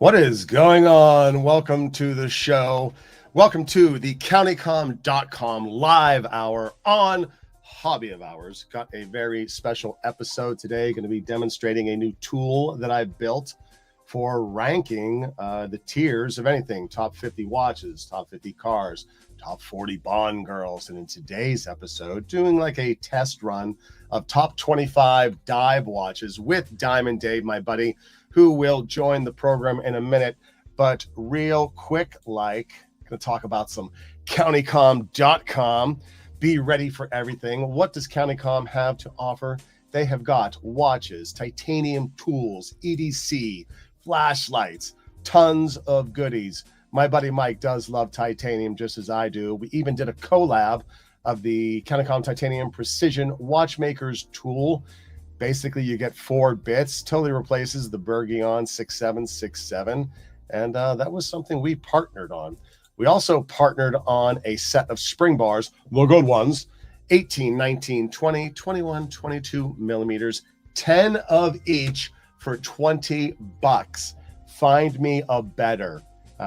What is going on? Welcome to the show. Welcome to the countycom.com live hour on Hobby of Hours. Got a very special episode today. Going to be demonstrating a new tool that I built for ranking the tiers of anything. Top 50 watches, top 50 cars, top 40 Bond girls. And in today's episode, doing like a test run of top 25 dive watches with Diamond Dave, my buddy, who will join the program in a minute. But real quick, going to talk about some countycom.com. Be ready for everything. What does Countycom have to offer? They have got watches, titanium tools, EDC, flashlights, tons of goodies. My buddy Mike does love titanium just as I do. We even did a collab of the Countycom Titanium Precision Watchmaker's Tool. Basically, you get 4 bits, totally replaces the Bergeon 6767, and that was something we partnered on. We also partnered on a set of spring bars, the good ones, 18, 19, 20, 21, 22 millimeters, 10 of each for $20. Find me a better.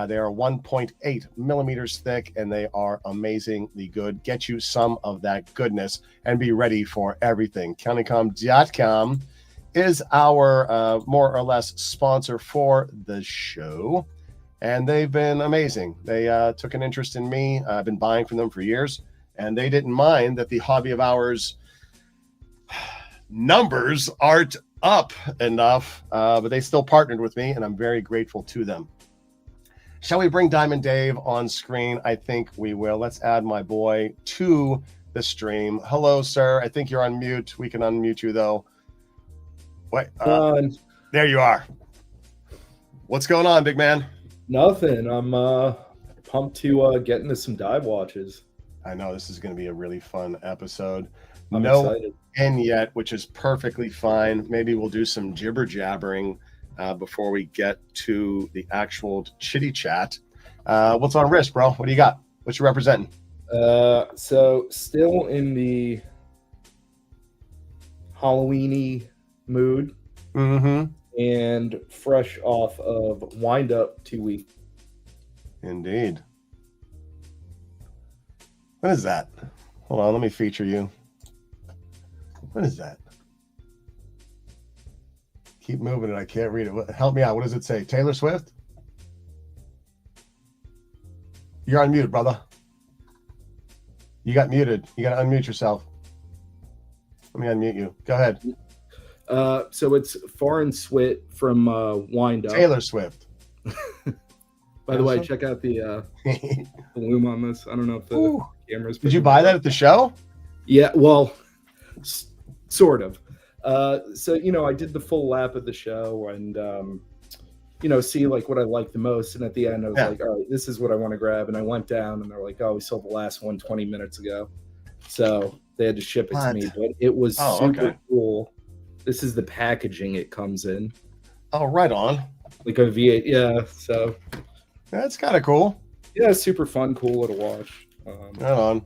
They are 1.8 millimeters thick, and they are amazingly good. Get you some of that goodness and be ready for everything. Countycom.com is our more or less sponsor for the show, and they've been amazing. They took an interest in me. I've been buying from them for years, and they didn't mind that the Hobby of Hours numbers aren't up enough, but they still partnered with me, and I'm very grateful to them. Shall we bring Diamond Dave on screen? I think we will. Let's add my boy to the stream. Hello, sir. I think you're on mute. We can unmute you, though. Wait, there you are. What's going on, big man? Nothing. I'm pumped to get into some dive watches. I know this is going to be a really fun episode. I'm no excited. in yet, which is perfectly fine. Maybe we'll do some jibber jabbering before we get to the actual chitty chat. What's on wrist, bro? What do you got? What you representing? So still in the Halloween-y mood, and fresh off of wind up 2 weeks. Indeed. What is that? Hold on, let me feature you. What is that? Keep moving it. I can't read it. Help me out. What does it say? Taylor Swift? You're on mute, brother. You got muted. You got to unmute yourself. Let me unmute you. Go ahead. So it's Foreign Swit from Wind Up. Taylor Swift. By the way, check out the loom on this. I don't know if the camera's... Did you buy that at the show? Yeah, well, sort of. So, I did the full lap of the show and, see like what I like the most. And at the end, I was like, all right, this is what I want to grab. And I went down and they're like, oh, we sold the last one 20 minutes ago. So they had to ship it to me, but it was super cool. This is the packaging it comes in. Oh, right on. Like a V8. Yeah. So that's kind of cool. Yeah. Super fun, cool little watch. Right on.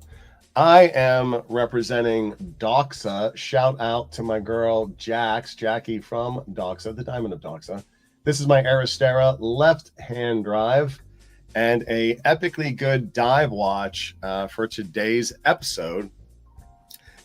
I am representing DOXA. Shout out to my girl Jackie from DOXA, the Diamond of DOXA. This is my Aristera left-hand drive and a epically good dive watch for today's episode,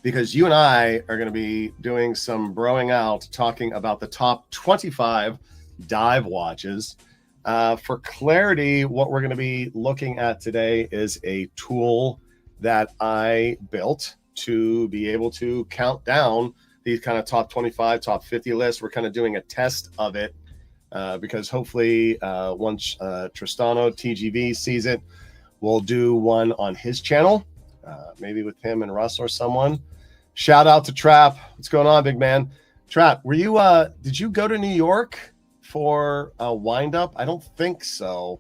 because you and I are going to be doing some broing out, talking about the top 25 dive watches. For clarity, what we're going to be looking at today is a tool that I built to be able to count down these kind of top 25, top 50 lists. We're kind of doing a test of it because hopefully once Tristano TGV sees it, we'll do one on his channel, maybe with him and Russ or someone. Shout out to Trap. What's going on, big man? Trap, were you, did you go to New York for a wind up? I don't think so,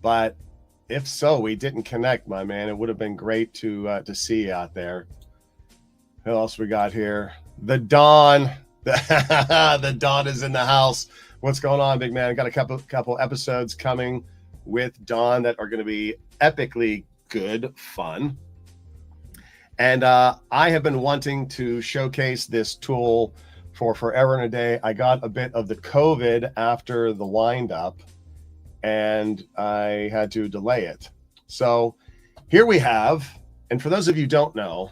but if so, we didn't connect, my man. It would have been great to see you out there. Who else we got here? The Don. The Don is in the house. What's going on, big man? I got a couple episodes coming with Don that are going to be epically good fun. And I have been wanting to showcase this tool for forever and a day. I got a bit of the COVID after the wind up, and I had to delay it. So here we have, and for those of you who don't know,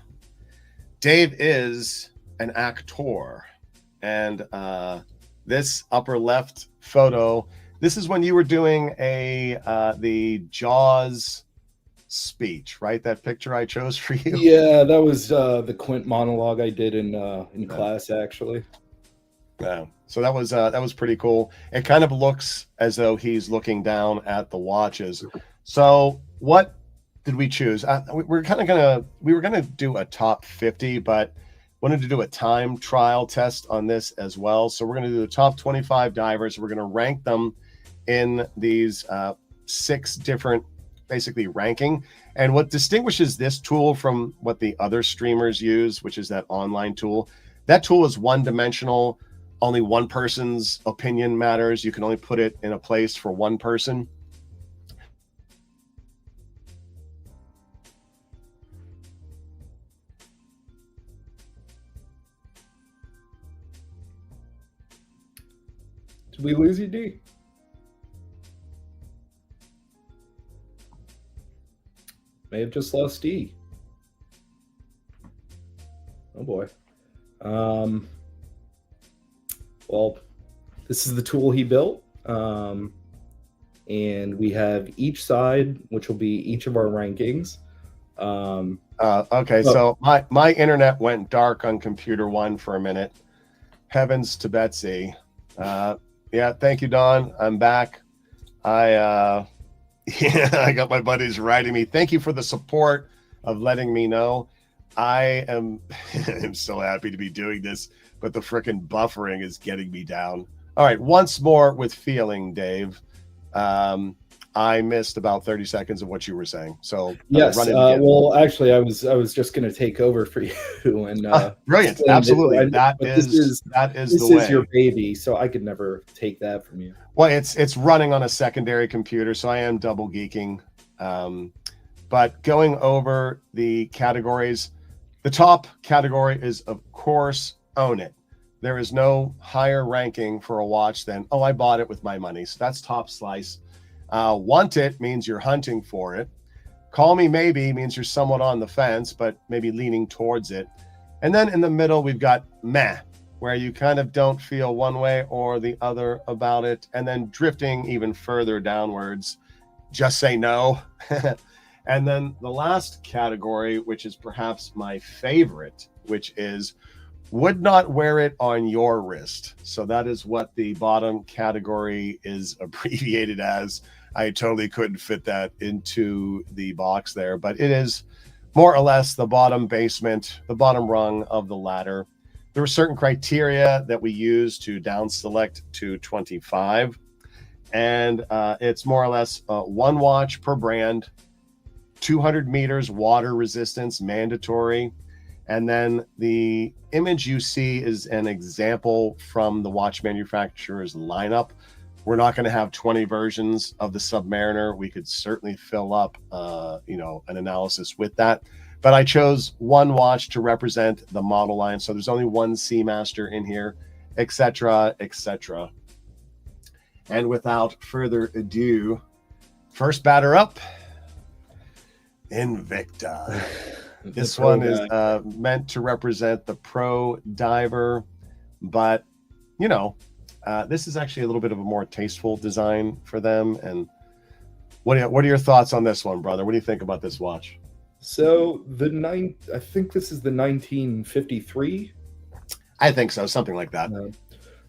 Dave is an actor. And this upper left photo, this is when you were doing the Jaws speech, right? That picture I chose for you. Yeah, that was the Quint monologue I did in class, actually. Yeah. So that was pretty cool. It kind of looks as though he's looking down at the watches. So what did we choose? We were gonna do a top 50, but wanted to do a time trial test on this as well. So we're gonna do the top 25 divers. We're gonna rank them in these 6 different, basically ranking. And what distinguishes this tool from what the other streamers use, which is that online tool, that tool is one-dimensional. Only one person's opinion matters. You can only put it in a place for one person. Did we lose you, D? May have just lost D. Oh boy. Well, this is the tool he built. And we have each side, which will be each of our rankings. Okay, so my internet went dark on computer 1 for a minute. Heavens to Betsy. Yeah, thank you, Don. I'm back. I got my buddies writing me. Thank you for the support of letting me know. I am I'm so happy to be doing this, but the frickin' buffering is getting me down. All right, once more with feeling, Dave. I missed about 30 seconds of what you were saying. So yes, well, actually, I was just going to take over for you and brilliant, absolutely. This is your baby, so I could never take that from you. Well, it's running on a secondary computer, so I am double geeking. But going over the categories, the top category is, of course, own it. There is no higher ranking for a watch than, oh, I bought it with my money. So that's top slice. Want it means you're hunting for it. Call me maybe means you're somewhat on the fence, but maybe leaning towards it. And then in the middle, we've got meh, where you kind of don't feel one way or the other about it. And then drifting even further downwards, just say no. And then the last category, which is perhaps my favorite, which is would not wear it on your wrist. So that is what the bottom category is abbreviated as. I totally couldn't fit that into the box there, but it is more or less the bottom basement, the bottom rung of the ladder. There were certain criteria that we use to down select to 25. And it's more or less 1 watch per brand, 200 meters water resistance, mandatory. And then the image you see is an example from the watch manufacturer's lineup. We're not going to have 20 versions of the Submariner. We could certainly fill up, an analysis with that. But I chose 1 watch to represent the model line. So there's only 1 Seamaster in here, etc., etc. And without further ado, first batter up, Invicta. This one is meant to represent the pro diver, but this is actually a little bit of a more tasteful design for them. And what are your thoughts on this one, brother? What do you think about this watch? So I think this is the 1953. I think so, something like that.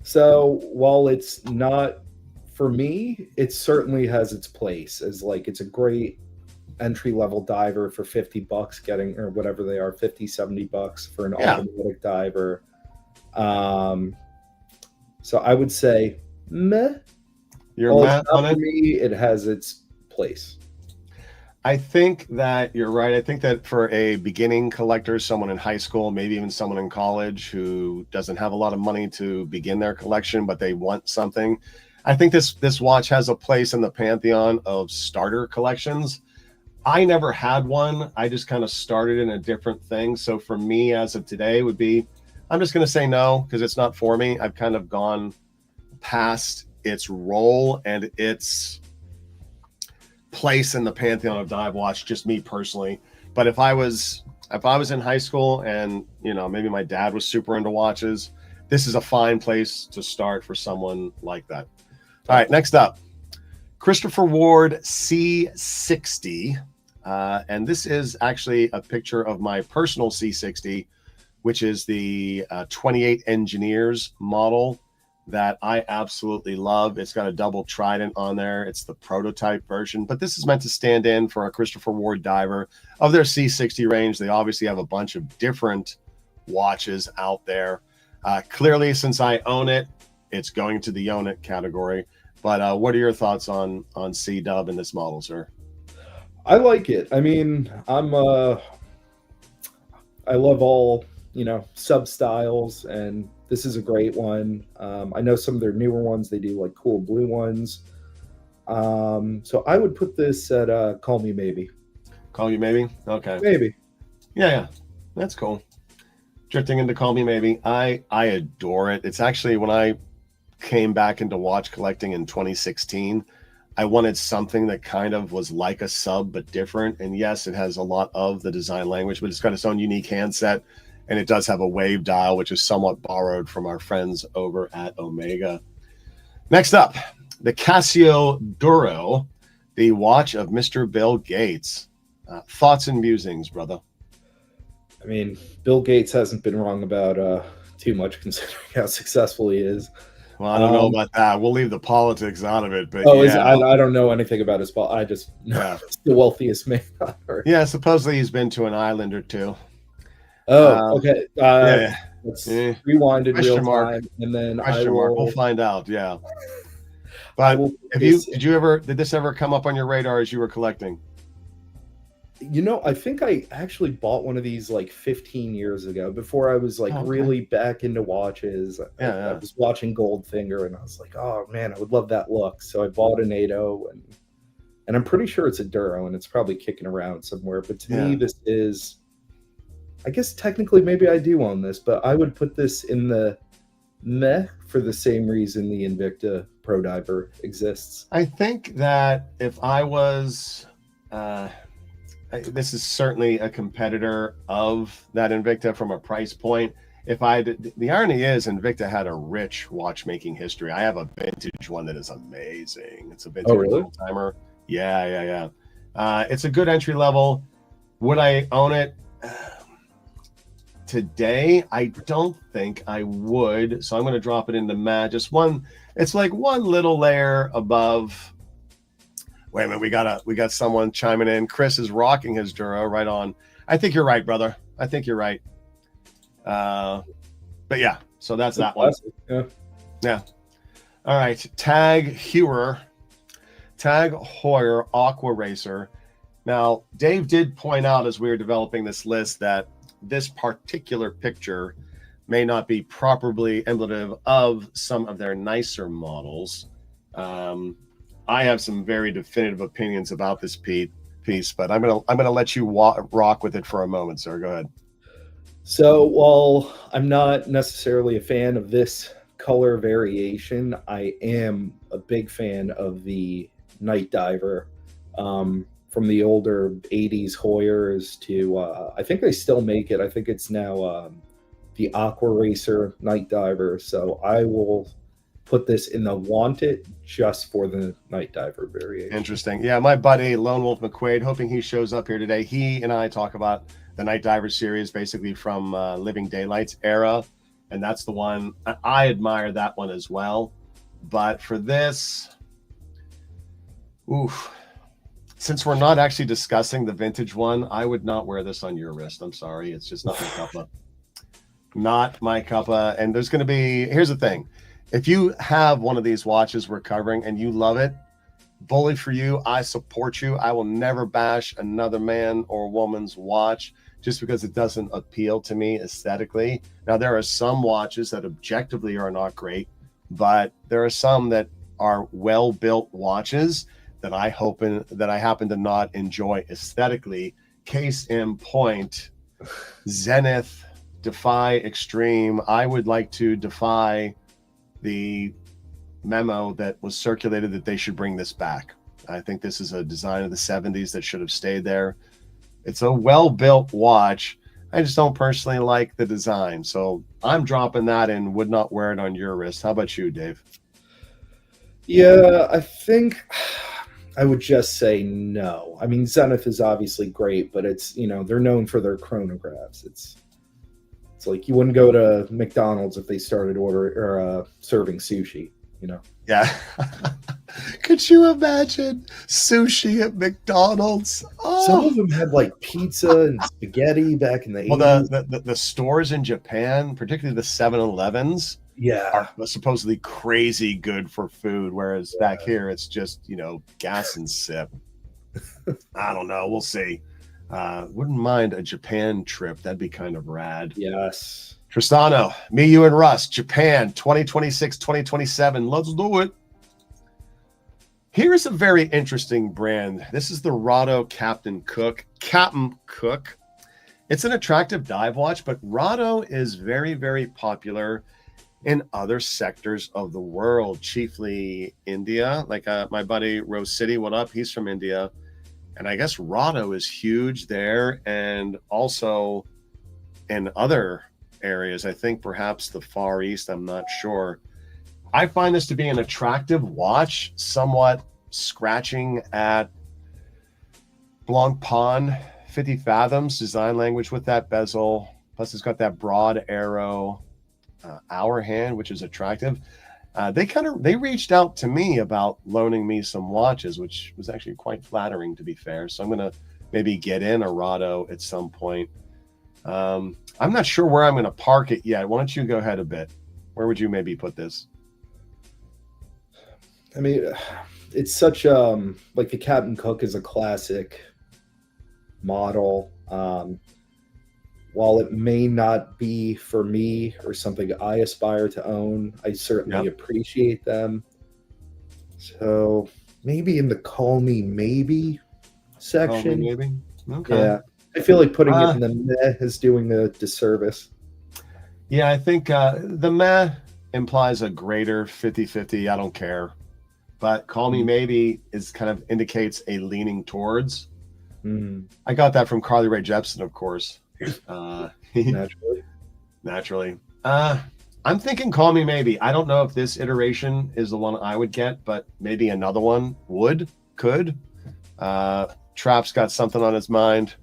So while it's not for me, it certainly has its place as it's a great entry-level diver for $50 getting, or whatever they are, $50-$70 for an automatic diver. So I would say meh. You're meh on it? For me, it has its place. I think that you're right. I think that for a beginning collector, someone in high school, maybe even someone in college who doesn't have a lot of money to begin their collection, but they want something, I think this watch has a place in the pantheon of starter collections. I never had one. I just kind of started in a different thing. So for me, as of today, would be, I'm just going to say no, because it's not for me. I've kind of gone past its role and its place in the pantheon of dive watch, just me personally. But if I was in high school and, you know, maybe my dad was super into watches, this is a fine place to start for someone like that. All right, next up, Christopher Ward C60. And this is actually a picture of my personal C60, which is the 28 Engineers model that I absolutely love. It's got a double trident on there. It's the prototype version, but this is meant to stand in for a Christopher Ward diver of their C60 range. They obviously have a bunch of different watches out there. Clearly, since I own it, it's going to the own it category. But what are your thoughts on C-Dub and this model, sir? I like it. I mean, I love all, you know, sub styles, and this is a great one. I know some of their newer ones, they do like cool blue ones. So I would put this at Call Me Maybe. Call You Maybe? Okay. Maybe. Yeah. That's cool. Drifting into Call Me Maybe. I adore it. It's actually, when I came back into watch collecting in 2016, I wanted something that kind of was like a sub but different. And yes, it has a lot of the design language, but it's got its own unique handset, and it does have a wave dial, which is somewhat borrowed from our friends over at Omega. Next up, the Casio Duro, the watch of Mr. Bill Gates. Thoughts and musings, brother? I mean, Bill Gates hasn't been wrong about too much, considering how successfll he is. Well, I don't know about that. We'll leave the politics out of it. But I don't know anything about his I just know he's the wealthiest man on earth. Yeah, supposedly he's been to an island or two. Oh, okay. Let's rewind in real time, and then we'll find out. Yeah. But did this ever come up on your radar as you were collecting? You know, I think I actually bought one of these like 15 years ago, before I was like really back into watches. I was watching Goldfinger, and I was like, oh man, I would love that look. So I bought an 80, and I'm pretty sure it's a Duro, and it's probably kicking around somewhere. But to me, this is, I guess technically maybe I do own this, but I would put this in the meh for the same reason the Invicta Pro Diver exists. I think that if I was... this is certainly a competitor of that Invicta from a price point. The irony is Invicta had a rich watchmaking history. I have a vintage one that is amazing. It's a vintage timer. Yeah. It's a good entry level. Would I own it today? I don't think I would. So I'm going to drop it into Matt. Just one. It's like one little layer above. Wait a minute, we got someone chiming in. Chris is rocking his Duro right on. I think you're right, brother. I think you're right. But yeah, so that's that one. Yeah. All right. Tag Heuer Aqua Racer. Now, Dave did point out as we were developing this list that this particular picture may not be properly emblemative of some of their nicer models. I have some very definitive opinions about this piece, but I'm gonna let you rock with it for a moment, sir. Go ahead. So, while I'm not necessarily a fan of this color variation, I am a big fan of the Night Diver, from the older 80s Hoyers to I think they still make it. I think it's now the Aqua Racer Night Diver. So I will put this in the want it just for the Night Diver variation. Interesting. Yeah, my buddy Lone Wolf McQuaid, hoping he shows up here today. He and I talk about the Night Diver series, basically from Living Daylights era, and that's the one I admire that one as well. But for this, since we're not actually discussing the vintage one, I would not wear this on your wrist. I'm sorry, it's just not my cuppa. Not my cuppa. And there's going to be, here's the thing. If you have one of these watches we're covering and you love it, bully for you. I support you. I will never bash another man or woman's watch just because it doesn't appeal to me aesthetically. Now, there are some watches that objectively are not great, but there are some that are well-built watches that I happen to not enjoy aesthetically. Case in point, Zenith, Defy Extreme. I would like to defy the memo that was circulated that they should bring this back. I think this is a design of the 70s that should have stayed there. It's a well-built watch. I just don't personally like the design. So I'm dropping that and would not wear it on your wrist. How about you, Dave? Yeah, I think I would just say no. I mean, Zenith is obviously great, but it's, they're known for their chronographs. It's like you wouldn't go to McDonald's if they started serving sushi, Yeah. Could you imagine sushi at McDonald's? Oh. Some of them had like pizza and spaghetti back in the 80s. Well, the stores in Japan, particularly the 7-Elevens, are supposedly crazy good for food, whereas back here it's just, gas and sip. I don't know. We'll see. Wouldn't mind a Japan trip. That'd be kind of rad. Yes. Tristano, me, you, and Russ, Japan 2026, 2027. Let's do it. Here's a very interesting brand. This is the Rado Captain Cook. It's an attractive dive watch, but Rado is very, very popular in other sectors of the world, chiefly India. Like my buddy Rose City, what up? He's from India. And I guess Rado is huge there, and also in other areas. I think perhaps the Far East, I'm not sure. I find this to be an attractive watch, somewhat scratching at Blancpain 50 fathoms design language with that bezel. Plus, it's got that broad arrow hour hand, which is attractive. They reached out to me about loaning me some watches, which was actually quite flattering, to be fair. So I'm going to maybe get in a Rado at some point. I'm not sure where I'm going to park it yet. Why don't you go ahead a bit? Where would you maybe put this? I mean, it's such like the Captain Cook is a classic model. While it may not be for me or something I aspire to own, I certainly appreciate them. So maybe in the Call Me Maybe section. Call Me Maybe? Okay. Yeah. I feel like putting it in the meh is doing a disservice. Yeah, I think the meh implies a greater 50-50. I don't care. But Call Me Maybe is kind of indicates a leaning towards. I got that from Carly Rae Jepsen, of course. Naturally. I'm thinking Call Me Maybe. I don't know if this iteration is the one I would get, but maybe another one could. Trap's got something on his mind.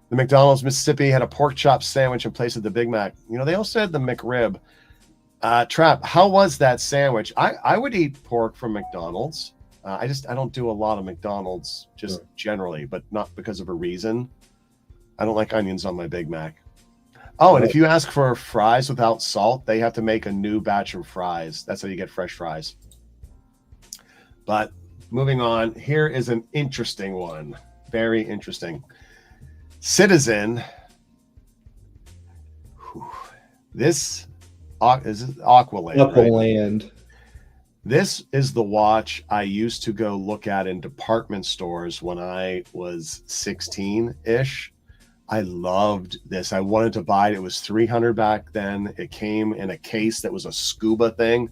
The McDonald's Mississippi had a pork chop sandwich in place of the Big Mac. They also had the McRib. Trap, how was that sandwich? I would eat pork from McDonald's. I don't do a lot of McDonald's just generally, but not because of a reason. I don't like onions on my Big Mac. Oh, and if you ask for fries without salt, they have to make a new batch of fries. That's how you get fresh fries. But moving on, here is an interesting one. Very interesting. Citizen. This is Aqualand. Aqualand. Right? This is the watch I used to go look at in department stores when I was 16-ish. I loved this. I wanted to buy it. It was $300 back then. It came in a case that was a scuba thing.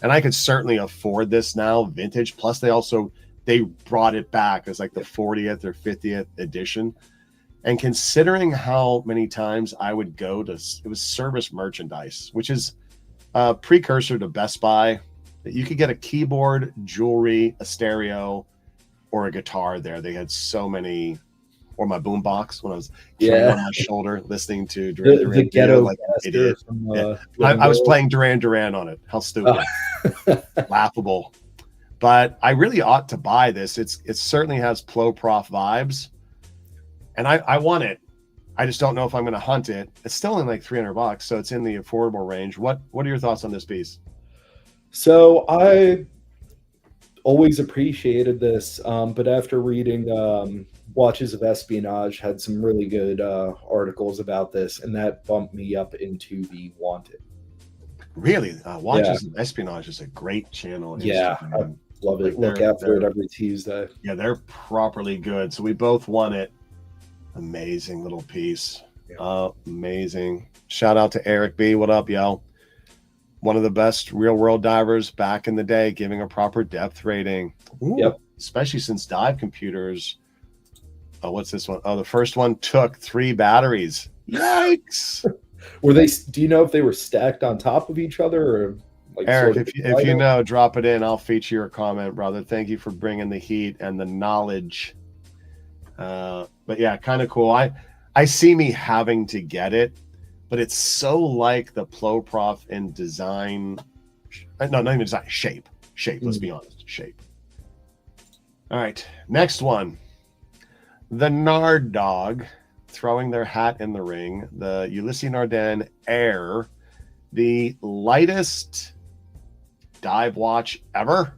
And I could certainly afford this now, vintage. Plus, they brought it back as like the 40th or 50th edition. And considering how many times I would go to, it was service merchandise, which is a precursor to Best Buy. That you could get a keyboard, jewelry, a stereo, or a guitar there. They had so many, or my boombox when I was on my shoulder listening to Duran Duran. The ghetto like an idiot. I was playing Duran Duran on it. How stupid. Laughable. But I really ought to buy this. It certainly has Plo Prof vibes. And I want it. I just don't know if I'm going to hunt it. It's still in like $300, so it's in the affordable range. What are your thoughts on this piece? So I always appreciated this, but after reading Watches of Espionage, had some really good articles about this, and that bumped me up into the wanted. Really? Watches of Espionage is a great channel. Yeah, I love it. Look out for it every Tuesday. Yeah, they're properly good. So we both won it. Amazing little piece. Yeah. Amazing. Shout out to Eric B. What up, yo? One of the best real world divers back in the day, giving a proper depth rating. Ooh, yep. especially since dive computers. Oh, what's this one? Oh, the first one took 3 batteries. Yikes! Were they? Do you know if they were stacked on top of each other, or like Eric, sort of if you know, drop it in. I'll feature your comment, brother. Thank you for bringing the heat and the knowledge. But yeah, kind of cool. I see me having to get it, but it's so like the Ploprof in design. No, not even design. Shape. Let's be honest. Shape. All right, next one. The Nard Dog throwing their hat in the ring. The Ulysses Nardin Air, the lightest dive watch ever.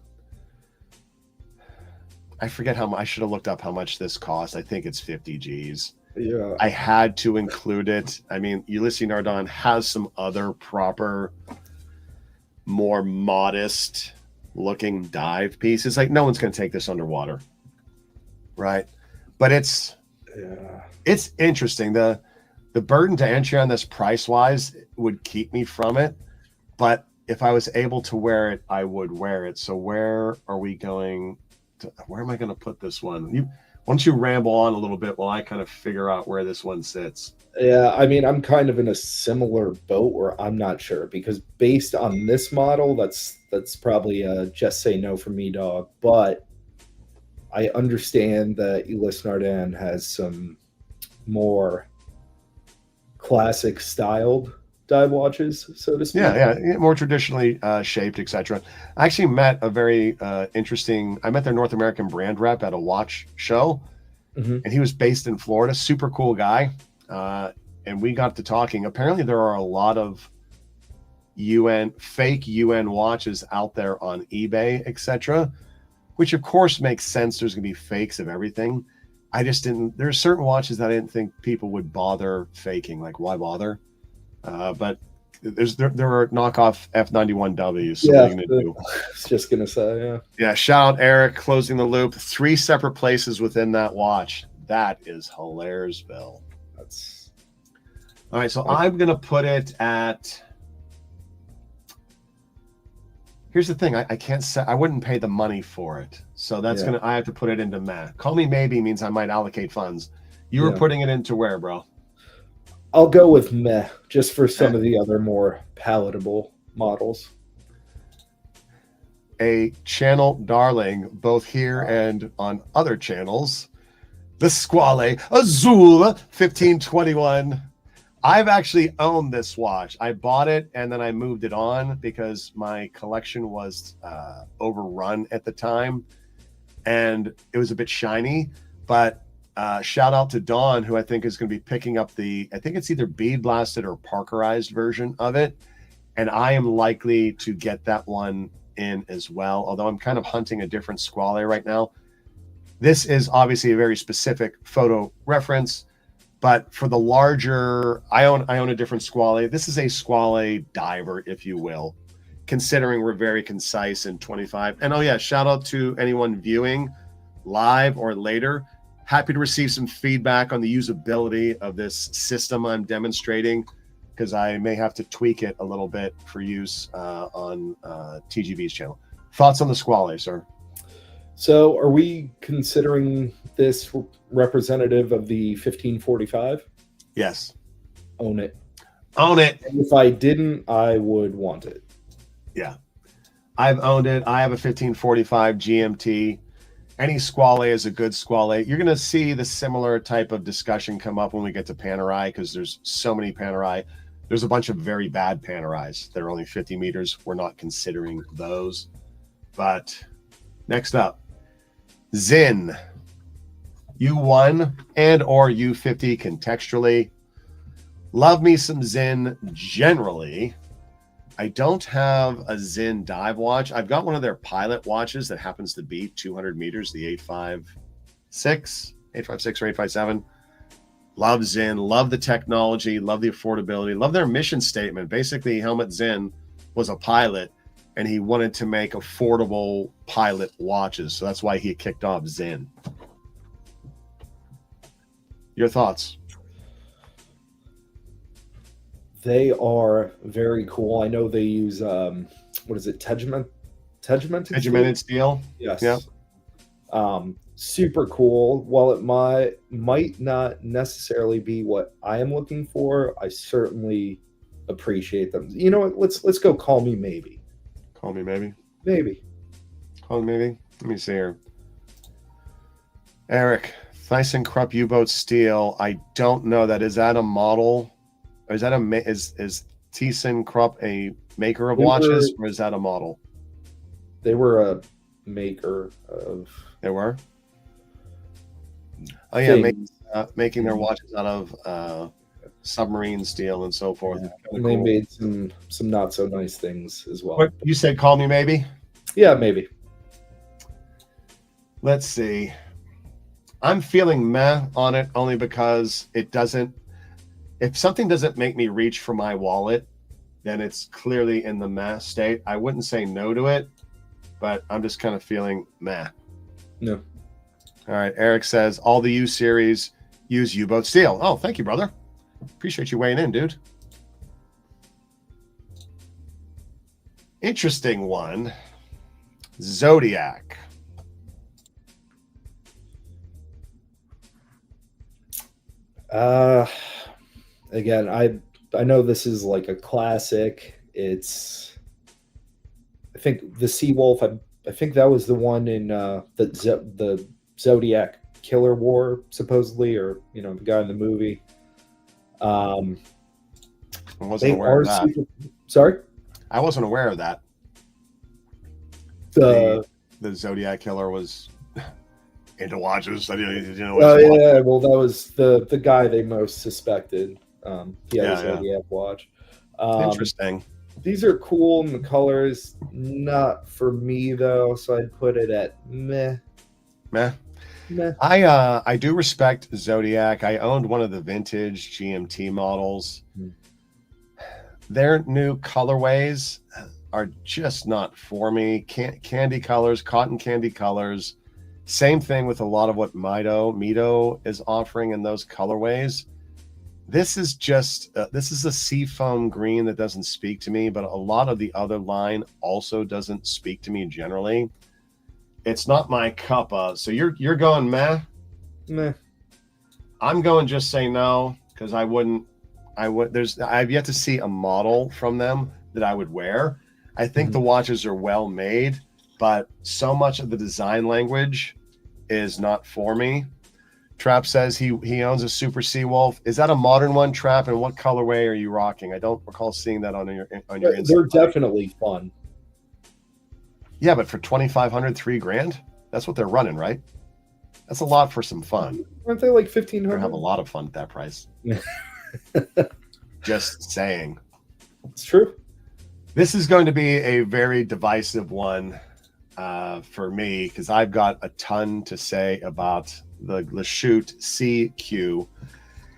I forget how much. I should have looked up how much this cost. I think it's 50 G's. Yeah. I had to include it. I mean, Ulysses Nardin has some other proper, more modest looking dive pieces. Like, no one's going to take this underwater, right? But it's interesting. The burden to entry on this price wise would keep me from it, but if I was able to wear it, I would wear it. So where are we going to, where am I going to put this one? Why don't you ramble on a little bit while I kind of figure out where this one sits? Yeah, I mean, I'm kind of in a similar boat where I'm not sure, because based on this model, that's probably a just say no for me, dog. But I understand that Ulysse Nardin has some more classic styled dive watches, so to speak. Yeah, more traditionally shaped, etc. I actually met a very interesting. I met their North American brand rep at a watch show, and he was based in Florida. Super cool guy, and we got to talking. Apparently, there are a lot of fake UN watches out there on eBay, etc., which of course makes sense. There's going to be fakes of everything. I just didn't. There are certain watches that I didn't think people would bother faking. Like, why bother? But there are knockoff F91Ws. So what are you gonna do? I was just gonna say, yeah. Yeah. Shout out Eric, closing the loop. 3 separate places within that watch. That is hilarious, Bill. That's all right. So I'm gonna put it at. Here's the thing. I can't say. I wouldn't pay the money for it. So that's I have to put it into math. Call me maybe means I might allocate funds. You were putting it into where, bro? I'll go with meh, just for some of the other more palatable models. A channel darling, both here and on other channels. The Squale Azul 1521. I've actually owned this watch. I bought it and then I moved it on because my collection was overrun at the time. And it was a bit shiny, but shout out to Dawn, who I think is going to be picking up I think it's either bead blasted or Parkerized version of it. And I am likely to get that one in as well, although I'm kind of hunting a different Squale right now. This is obviously a very specific photo reference, but for the larger, I own a different Squale. This is a Squale diver, if you will, considering we're very concise in 25. And oh yeah, shout out to anyone viewing live or later. Happy to receive some feedback on the usability of this system I'm demonstrating, because I may have to tweak it a little bit for use on TGV's channel. Thoughts on the Squale, sir? So are we considering this representative of the 1545? Yes. Own it. Own it. And if I didn't, I would want it. Yeah. I've owned it. I have a 1545 GMT. Any Squale is a good Squale. You're going to see the similar type of discussion come up when we get to Panerai, because there's so many Panerai. There's a bunch of very bad Panerais that are only 50 meters. We're not considering those. But next up, Zin. U1 and or U50 contextually. Love me some Zin generally. I don't have a Zin dive watch. I've got one of their pilot watches that happens to be 200 meters, the 856 or 857. Love Zin, love the technology, love the affordability, love their mission statement. Basically, Helmut Zinn was a pilot and he wanted to make affordable pilot watches. So that's why he kicked off Zin. Your thoughts? They are very cool. I know they use what is it, tegimented steel? Yes. Yeah. Super cool. While it might not necessarily be what I am looking for, I certainly appreciate them. You know what? Let's go. Call me maybe. Call me maybe. Maybe. Call me maybe. Let me see here. Eric, ThyssenKrupp U-boat steel. I don't know that. Is that a model? Or is that is ThyssenKrupp a maker of watches, or is that a model? They were a maker of. They were. Oh yeah, making their watches out of submarine steel and so forth. Yeah. And they made some not so nice things as well. What you said? Call me maybe. Yeah, maybe. Let's see. I'm feeling meh on it only because it doesn't. If something doesn't make me reach for my wallet, then it's clearly in the meh state. I wouldn't say no to it, but I'm just kind of feeling meh. No. All right. Eric says all the U series use U-boat steel. Oh, thank you, brother. Appreciate you weighing in, dude. Interesting one. Zodiac. Again, I know this is like a classic. It's, I think the Seawolf. I think that was the one in the Zodiac Killer War, supposedly, or the guy in the movie. I wasn't aware of that. Sorry, I wasn't aware of that. The Zodiac Killer was into watches. I didn't know. Oh yeah, well that was the guy they most suspected. He had a Zodiac watch. Interesting. These are cool in the colors. Not for me though, so I'd put it at meh. Meh. Meh. I do respect Zodiac. I owned one of the vintage GMT models. Their new colorways are just not for me. Candy colors, cotton candy colors. Same thing with a lot of what Mito is offering in those colorways. This is just this is a seafoam green that doesn't speak to me, but a lot of the other line also doesn't speak to me generally. It's not my cup of. So you're going meh? Meh. I'm going just say no, because I've yet to see a model from them that I would wear. I think the watches are well made, but so much of the design language is not for me. Trap says he owns a Super Seawolf. Is that a modern one, Trap? And what colorway are you rocking? I don't recall seeing that on your Instagram. They're definitely fun. Yeah, but for $2,500, $3,000, that's what they're running, right? That's a lot for some fun. Aren't they like $1,500? They're gonna have a lot of fun at that price. Just saying. It's true. This is going to be a very divisive one for me, because I've got a ton to say about the Lachute CQ,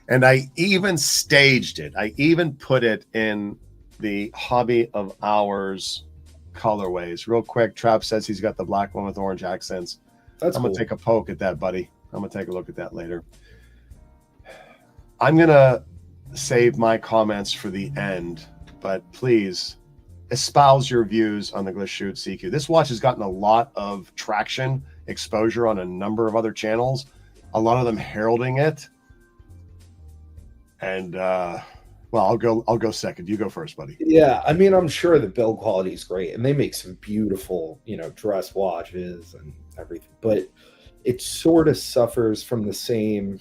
and I even staged it. I even put it in the Hobby of Hours colorways. Real quick, Trap says he's got the black one with orange accents. I'm gonna take a poke at that, buddy. I'm gonna take a look at that later. I'm gonna save my comments for the end, but please espouse your views on the Lachute CQ. This watch has gotten a lot of traction, exposure on a number of other channels, a lot of them heralding it. And well, I'll go second. You go first, buddy. Yeah, I mean, I'm sure the build quality is great, and they make some beautiful, dress watches and everything, but it sort of suffers from the same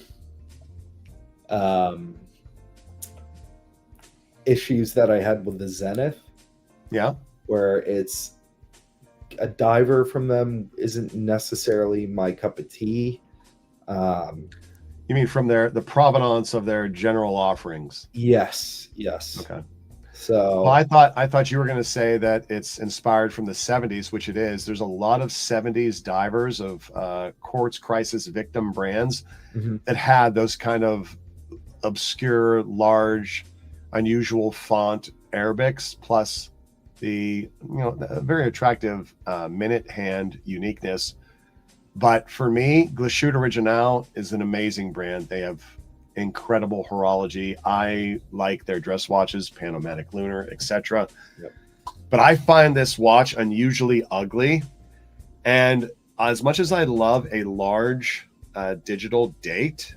issues that I had with the Zenith. Yeah, where it's a diver from them isn't necessarily my cup of tea. You mean from the provenance of their general offerings? Yes. Okay. So well, I thought you were going to say that it's inspired from the 70s, which it is. There's a lot of 70s divers of Quartz Crisis victim brands that had those kind of obscure, large, unusual font Arabics, plus the very attractive minute hand uniqueness. But for me, Lachute Original is an amazing brand. They have incredible horology. I like their dress watches, Panomatic Lunar, etc. Yep. But I find this watch unusually ugly. And as much as I love a large digital date,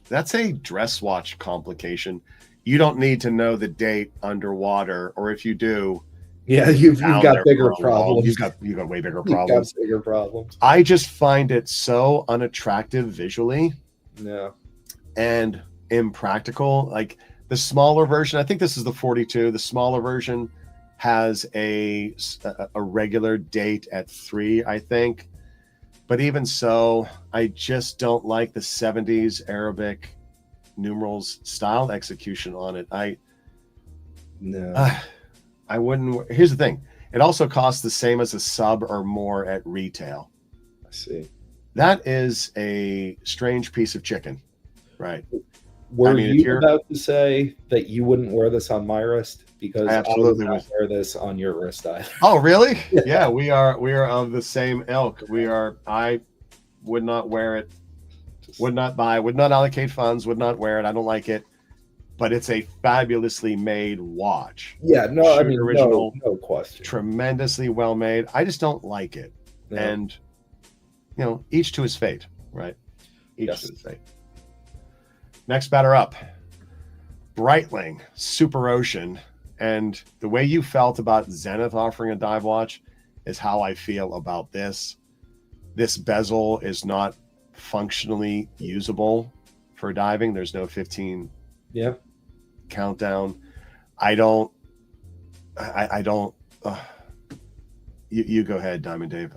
that's a dress watch complication. You don't need to know the date underwater, or if you do, Yeah, you've down got there bigger for a long- problems. You've got way bigger You've got problems. bigger problems. I just find it so unattractive visually Yeah. and impractical. Like the smaller version, I think this is the 42. The smaller version has a regular date at 3, I think. But even so, I just don't like the 70s Arabic numerals style execution on it. No. I wouldn't. Here's the thing. It also costs the same as a sub or more at retail. I see. That is a strange piece of chicken, right? Were you about to say that you wouldn't wear this on my wrist? Because I absolutely would not wear this on your wrist either. Oh, really? Yeah, we are of the same ilk. I would not wear it, would not buy, would not allocate funds, would not wear it. I don't like it. But it's a fabulously made watch. Yeah, no, I mean, original, no question. Tremendously well made. I just don't like it. No. And, you know, each to his fate, right? Each to his fate. Next batter up, Breitling Super Ocean. And the way you felt about Zenith offering a dive watch is how I feel about this. This bezel is not functionally usable for diving. There's no 15 countdown. I don't you go ahead, Diamond Dave.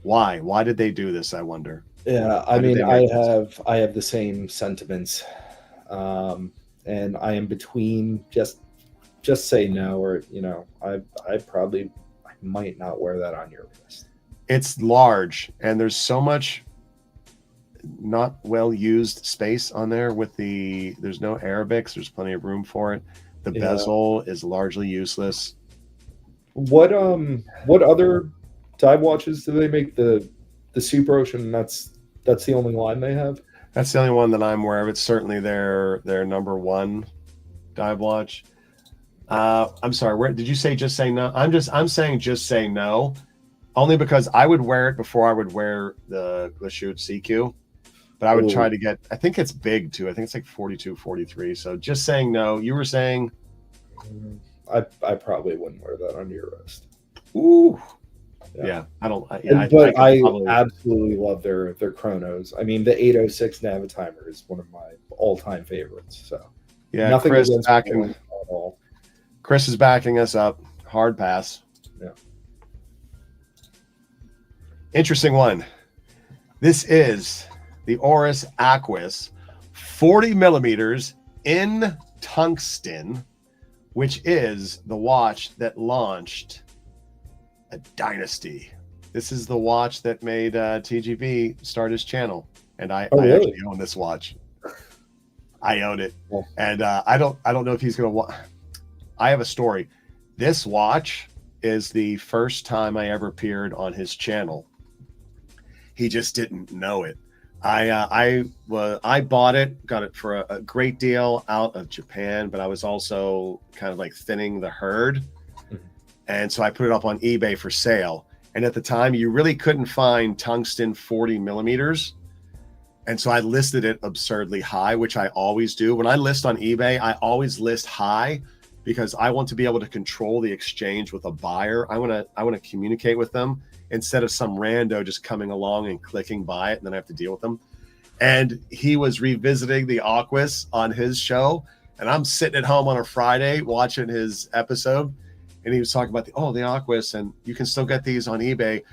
Why did they do this, I wonder? Yeah, I mean, I have the same sentiments. And I am between just say no, or, you know, I might not wear that on your wrist. It's large, and there's so much not well used space on there with there's no Arabics. There's plenty of room for it. The bezel is largely useless. What other dive watches do they make? The Super Ocean, that's the only line they have? That's the only one that I'm aware of. It's certainly their number one dive watch. I'm sorry, where did you say just say no? I'm saying just say no, only because I would wear it before I would wear the Shoot CQ. But I would try to get, I think it's big too. I think it's like 42, 43. So just saying no. You were saying? I probably wouldn't wear that on your wrist. Ooh. Yeah. I don't. But I absolutely love their chronos. I mean, the 806 Navitimer is one of my all-time favorites. So yeah, nothing Chris against backing at all. Chris is backing us up. Hard pass. Yeah. Interesting one. This is the Oris Aquis 40 millimeters in tungsten, which is the watch that launched a dynasty. This is the watch that made TGV start his channel, and I really? actually own this watch. I own it, and I don't know if he's gonna. I have a story. This watch is the first time I ever appeared on his channel. He just didn't know it. I bought it, got it for a great deal out of Japan, but I was also kind of like thinning the herd. And so I put it up on eBay for sale. And at the time, you really couldn't find tungsten 40 millimeters. And so I listed it absurdly high, which I always do. When I list on eBay, I always list high because I want to be able to control the exchange with a buyer. I want to communicate with them instead of some rando just coming along and clicking buy it, and then I have to deal with them. And he was revisiting the Aquis on his show, and I'm sitting at home on a Friday watching his episode, and he was talking about the Aquis, and you can still get these on eBay,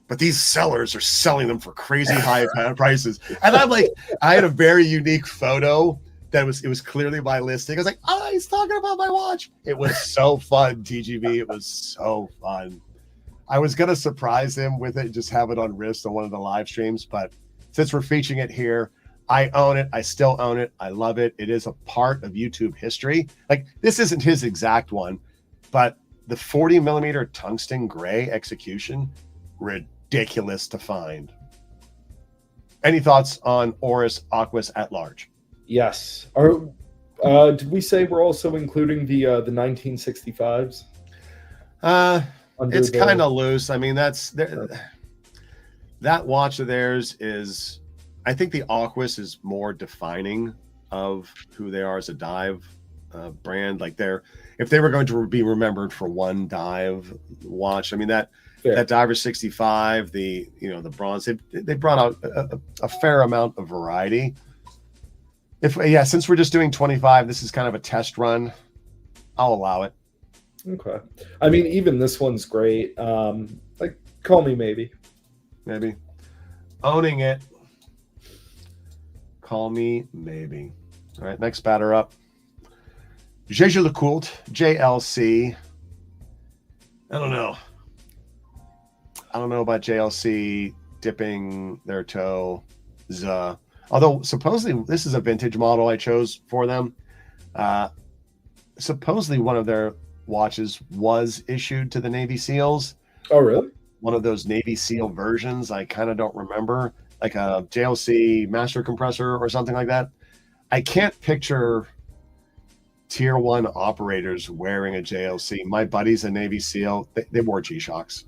but these sellers are selling them for crazy high prices. And I'm like, I had a very unique photo that was clearly my listing. I was like, oh, he's talking about my watch. It was so fun, TGV. It was so fun. I was going to surprise him with it, just have it on wrist on one of the live streams. But since we're featuring it here, I own it. I still own it. I love it. It is a part of YouTube history. Like, this isn't his exact one, but the 40 millimeter tungsten gray execution, ridiculous to find. Any thoughts on Oris Aquis at large? Yes. Did we say we're also including the 1965s? It's kind of loose. I mean, that's that watch of theirs is, I think the Aquis is more defining of who they are as a dive brand. Like if they were going to be remembered for one dive watch, I mean that Diver 65, the bronze, they brought out a fair amount of variety. Since we're just doing 25, this is kind of a test run. I'll allow it. Okay. I mean, even this one's great. Like, call me maybe. Maybe. Owning it. Call me maybe. All right, next batter up. Jaeger-LeCoultre, JLC. I don't know about JLC dipping their toe. Although supposedly this is a vintage model I chose for them. Supposedly one of their watches was issued to the Navy SEALs. Oh, really? One of those Navy SEAL versions. I kind of don't remember, like a JLC master compressor or something like that. I can't picture tier 1 operators wearing a JLC. My buddy's a Navy SEAL. They wore G-Shocks.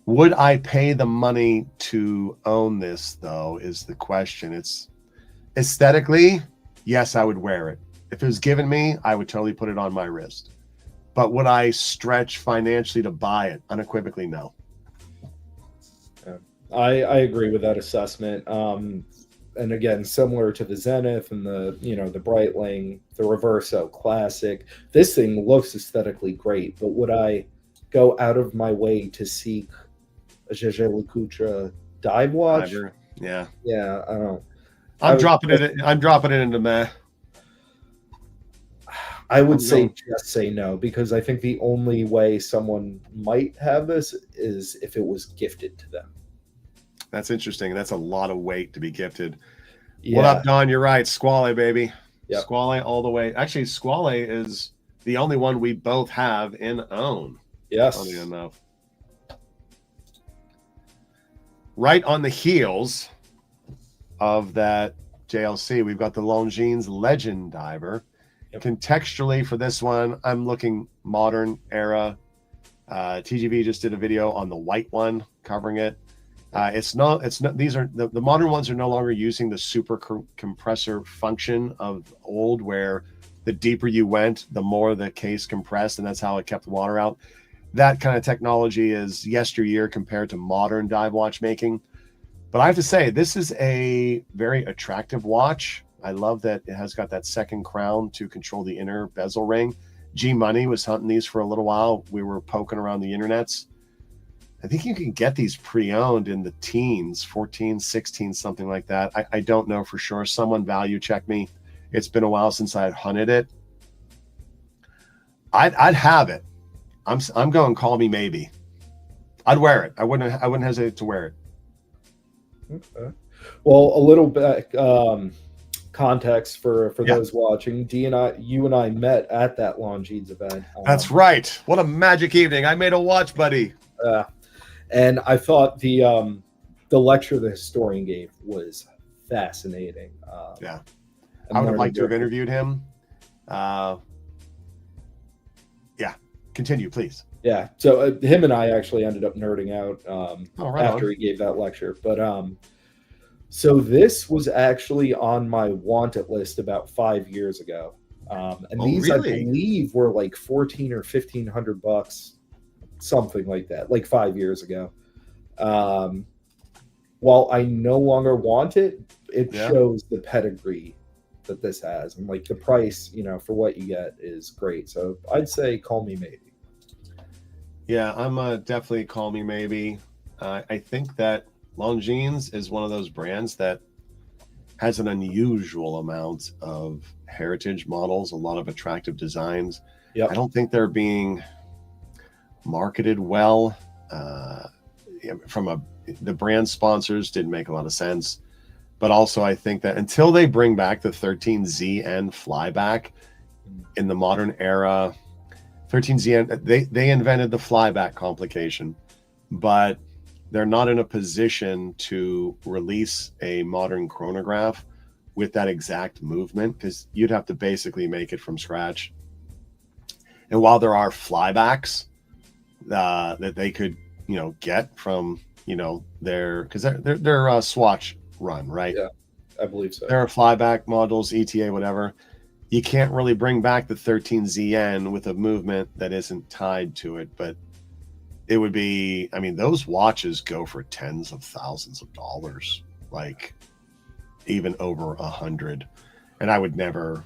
Would I pay the money to own this, though, is the question. It's aesthetically, yes, I would wear it. If it was given me, I would totally put it on my wrist. But would I stretch financially to buy it? Unequivocally, no. Yeah. I agree with that assessment. And again, similar to the Zenith and the Breitling, the Reverso Classic, this thing looks aesthetically great. But would I go out of my way to seek a Jaeger-LeCoultre dive watch? Diver. Yeah. Yeah, I don't. I'm dropping it into meh. I would just say no, because I think the only way someone might have this is if it was gifted to them. That's interesting. That's a lot of weight to be gifted. Yeah. What up, Don? You're right. Squale, baby. Yep. Squale all the way. Actually, Squale is the only one we both have in own. Yes. Funny enough. Right on the heels of that JLC, we've got the Longines Legend Diver. Yep. Contextually for this one, I'm looking modern era. TGV just did a video on the white one covering it. It's not. These are the modern ones are no longer using the super compressor function of old, where the deeper you went, the more the case compressed, and that's how it kept the water out. That kind of technology is yesteryear compared to modern dive watch making. But I have to say, this is a very attractive watch. I love that it has got that second crown to control the inner bezel ring. G Money was hunting these for a little while. We were poking around the internets. I think you can get these pre-owned in the teens, 14, 16, something like that. I don't know for sure. Someone value check me. It's been a while since I had hunted it. I'd have it. I'm going call me maybe. I'd wear it. I wouldn't hesitate to wear it. Okay. Well, a little bit context for those watching. You and I met at that Longines event. That's right. What a magic evening. I made a watch, buddy. And I thought the lecture the historian gave was fascinating. Yeah. I would have liked to have interviewed him. Yeah. Continue, please. Yeah. So him and I actually ended up nerding out after he gave that lecture. But so this was actually on my wanted list about 5 years ago. And these, really? I believe, were like $1,400 or $1,500, something like that, like 5 years ago. While I no longer want it, it shows the pedigree that this has. And like the price, for what you get is great. So I'd say call me maybe. Yeah, I'm definitely call me maybe. I think that Longines is one of those brands that has an unusual amount of heritage models, a lot of attractive designs. Yep. I don't think they're being marketed well. The brand sponsors didn't make a lot of sense. But also I think that until they bring back the 13ZN flyback in the modern era, 13ZN, they invented the flyback complication, but they're not in a position to release a modern chronograph with that exact movement, because you'd have to basically make it from scratch. And while there are flybacks that they could, get from, you know, they're Swatch run, right? Yeah, I believe so. They're flyback models, ETA, whatever. You can't really bring back the 13ZN with a movement that isn't tied to it, but it would be, I mean, those watches go for tens of thousands of dollars, like even over 100. And I would never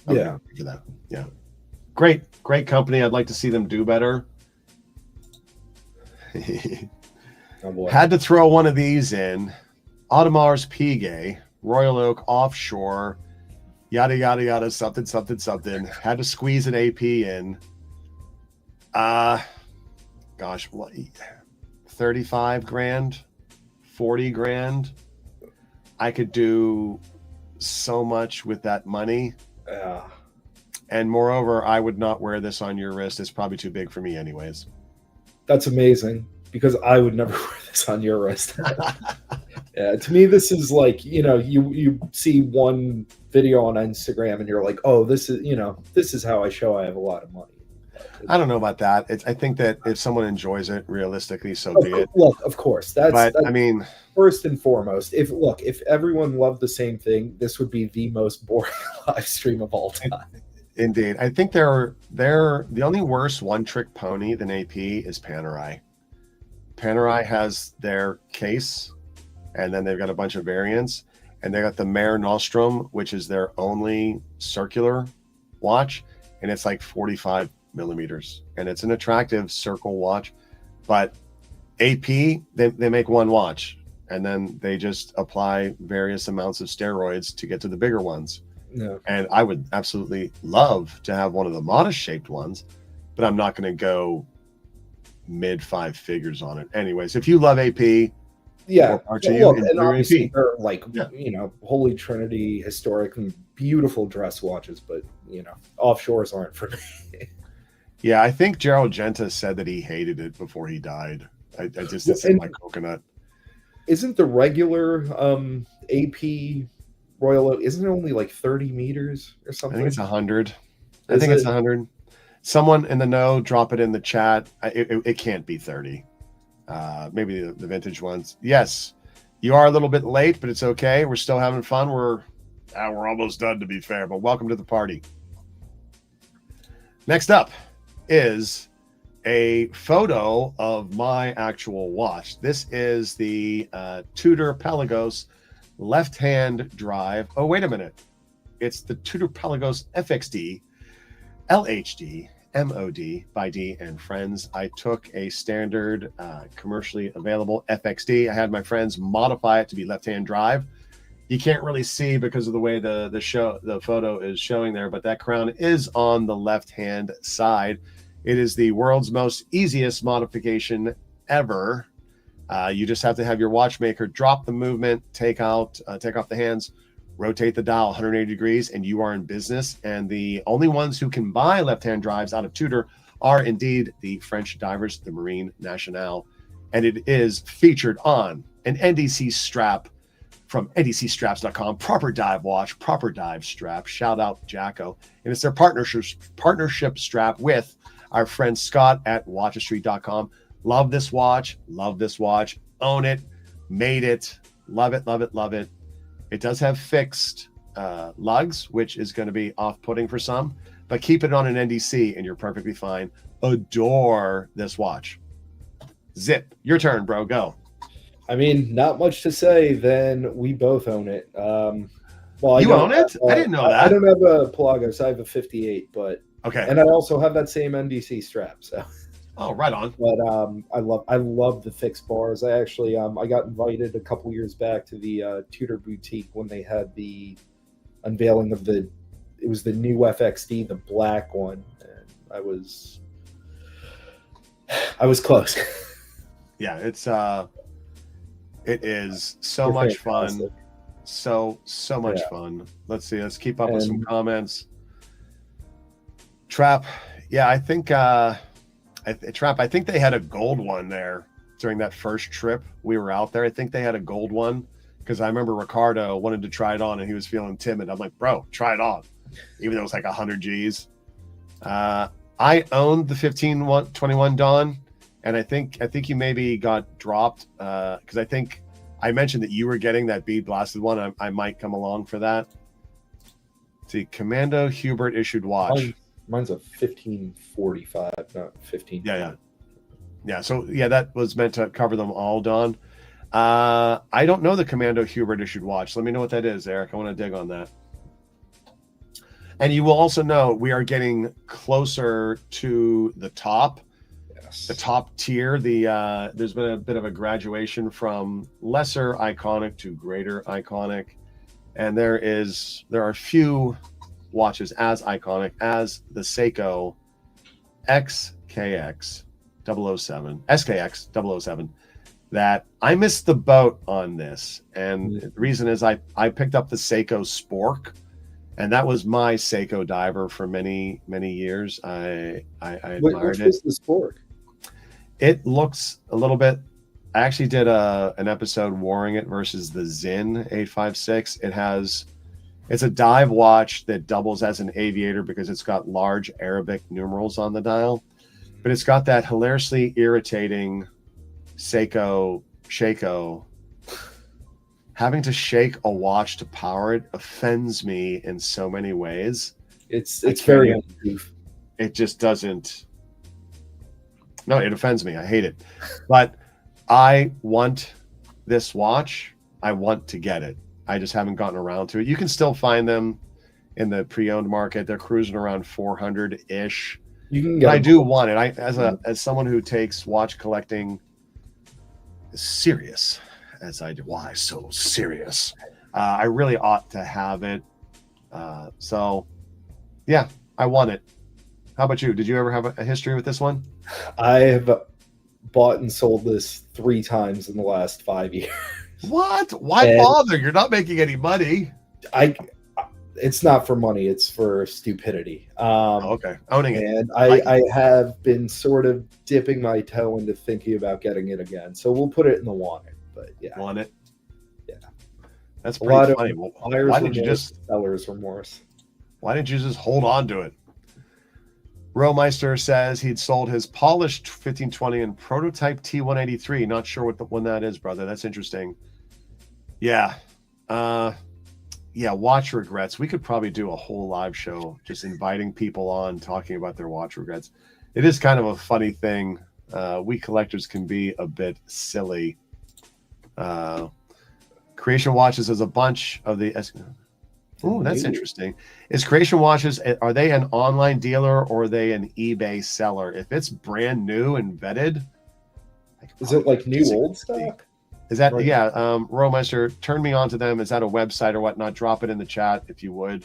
for that. Yeah. Great company. I'd like to see them do better. Oh, boy. Had to throw one of these in. Audemars Piguet, Royal Oak offshore, yada yada yada, something. Had to squeeze an AP in. Gosh, what, 35 grand, 40 grand. I could do so much with that money. And moreover, I would not wear this on your wrist. It's probably too big for me anyways. That's amazing, because I would never wear this on your wrist. Yeah, to me, this is like, you know, you see one video on Instagram and you're like, oh, this is how I show I have a lot of money. I don't know about that. I think that if someone enjoys it, realistically, so be it. Look, of course, that's I mean, first and foremost. If everyone loved the same thing, this would be the most boring live stream of all time. Indeed, I think they're the only worse one-trick pony than AP is Panerai. Panerai has their case, and then they've got a bunch of variants, and they got the Mare Nostrum, which is their only circular watch, and it's like 45 millimeters, and it's an attractive circle watch. But AP, they make one watch, and then they just apply various amounts of steroids to get to the bigger ones. Yeah. And I would absolutely love to have one of the modest shaped ones, but I'm not going to go mid 5 figures on it. Anyways, if you love AP, yeah, and obviously they're like, you know, Holy Trinity, historic and beautiful dress watches, but you know, offshores aren't for me. Yeah, I think Gerald Genta said that he hated it before he died. I just didn't say my coconut. Isn't the regular AP Royal Oak, isn't it only like 30 meters or something? I think it's 100. I think it's 100. Someone in the know, drop it in the chat. It can't be 30. Maybe the vintage ones. Yes, you are a little bit late, but it's okay. We're still having fun. We're almost done, to be fair, but welcome to the party. Next up is a photo of my actual watch. This is the Tudor Pelagos left-hand drive. Oh, wait a minute. It's the Tudor Pelagos FXD, LHD, MOD by D and Friends. I took a standard commercially available FXD. I had my friends modify it to be left-hand drive. You can't really see because of the way the photo is showing there, but that crown is on the left-hand side. It is the world's most easiest modification ever. You just have to have your watchmaker drop the movement, take off the hands, rotate the dial 180 degrees, and you are in business. And the only ones who can buy left-hand drives out of Tudor are indeed the French divers, the Marine Nationale. And it is featured on an NDC strap from ndcstraps.com. Proper dive watch, proper dive strap. Shout out Jacko. And it's their partnership strap with our friend Scott at watchestreet.com. Love this watch. Own it. Made it. Love it. It does have fixed lugs, which is going to be off-putting for some, but keep it on an NDC and you're perfectly fine. Adore this watch. Zip, your turn, bro. Go. I mean, not much to say. Then we both own it. Well, you own it? I didn't know that. I don't have a Pelagos. I have a 58, but okay. And I also have that same NDC strap. So. Oh, right on. But I love the fixed bars. I actually I got invited a couple years back to the Tudor boutique when they had the unveiling of it was the new FXD, the black one, and I was close. Yeah, it is so much fun. So much fun. Let's see. Let's keep up with some comments. Trap. Yeah, I think Trap, I think they had a gold one there during that first trip we were out there. I think they had a gold one because I remember Ricardo wanted to try it on and he was feeling timid. I'm like, bro, try it on. Even though it was like 100 G's. I owned the 1521 Dawn and I think you maybe got dropped because I think I mentioned that you were getting that bead blasted one. I might come along for that. See, Commando Hubert issued watch. Mine's a 1545, not 15. Yeah. So yeah, that was meant to cover them all, Don. I don't know the Commando Hubert issued watch. Let me know what that is, Eric. I want to dig on that. And you will also know we are getting closer to the top. Yes. The top tier. There's been a bit of a graduation from lesser iconic to greater iconic. And there are few watches as iconic as the Seiko XKX 007, SKX 007, that I missed the boat on this. And the reason is I picked up the Seiko Spork, and that was my Seiko diver for many, many years. I admired it. Which was the Spork? It looks a little bit. I actually did an episode warring it versus the Zin 856. It's a dive watch that doubles as an aviator because it's got large Arabic numerals on the dial, but it's got that hilariously irritating Seiko Shako. Having to shake a watch to power it offends me in so many ways. It's very uncouth. It just doesn't. No, it offends me. I hate it. But I want this watch. I want to get it. I just haven't gotten around to it. You can still find them in the pre-owned market. They're cruising around 400-ish. You can get. I do want it. As someone who takes watch collecting serious, as I do. Why so serious? I really ought to have it. So, yeah, I want it. How about you? Did you ever have a history with this one? I have bought and sold this 3 times in the last 5 years. What? Why bother? You're not making any money. It's not for money. It's for stupidity. Okay. Owning it. And I have been sort of dipping my toe into thinking about getting it again. So we'll put it in the want it. But yeah. Want it? Yeah. That's pretty funny. Why did you just seller's remorse? Why didn't you just hold on to it? Rowmeister says he'd sold his polished 1520 and prototype T183. Not sure what the one that is, brother. That's interesting. Yeah. Watch regrets. We could probably do a whole live show just inviting people on talking about their watch regrets. It is kind of a funny thing. We collectors can be a bit silly. Creation Watches has a bunch of the... Oh, that's interesting. Is Creation Watches, are they an online dealer or are they an eBay seller? If it's brand new and vetted, is it like new old stock? Is that right? Yeah? Rowmeister, turn me on to them. Is that a website or whatnot? Drop it in the chat if you would.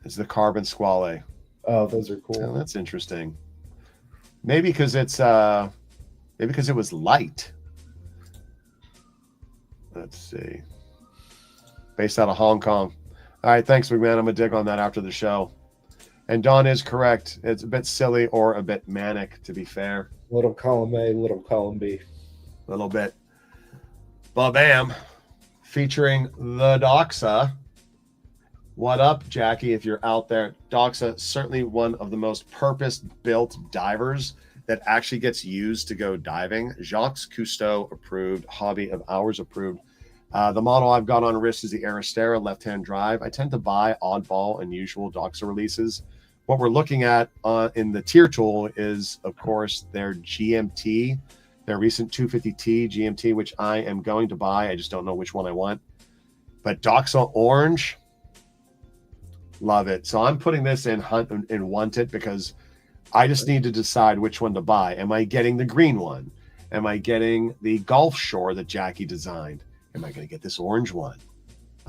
It's the Carbon Squale. Oh, those are cool. Oh, that's interesting. Maybe because it was light. Let's see. Based out of Hong Kong. All right, thanks, McMahon. I'm going to dig on that after the show. And Don is correct. It's a bit silly or a bit manic, to be fair. Little column A, little column B. A little bit. Ba-bam. Featuring the DOXA. What up, Jackie, if you're out there? DOXA, certainly one of the most purpose-built divers that actually gets used to go diving. Jacques Cousteau approved, hobby of ours approved. The model I've got on wrist is the Aristera left-hand drive. I tend to buy oddball, unusual DOXA releases. What we're looking at in the tier tool is, of course, their GMT, their recent 250T GMT, which I am going to buy. I just don't know which one I want. But DOXA Orange, love it. So I'm putting this in Hunt and Want It because I just need to decide which one to buy. Am I getting the green one? Am I getting the Gulf Shore that Jackie designed? Am I going to get this orange one?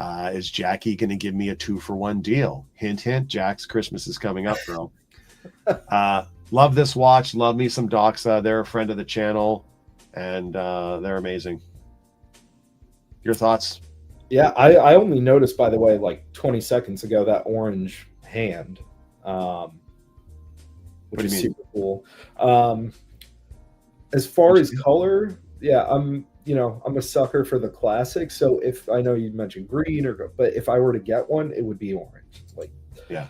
Is Jackie going to give me a 2-for-1 deal? Hint, hint, Jack's Christmas is coming up, bro. Love this watch. Love me some DOXA. They're a friend of the channel, and they're amazing. Your thoughts? Yeah, I only noticed, by the way, like 20 seconds ago, that orange hand, which is super cool. As far as color, yeah, I'm a sucker for the classic. So if I know you mentioned green but if I were to get one, it would be orange. Like Yeah.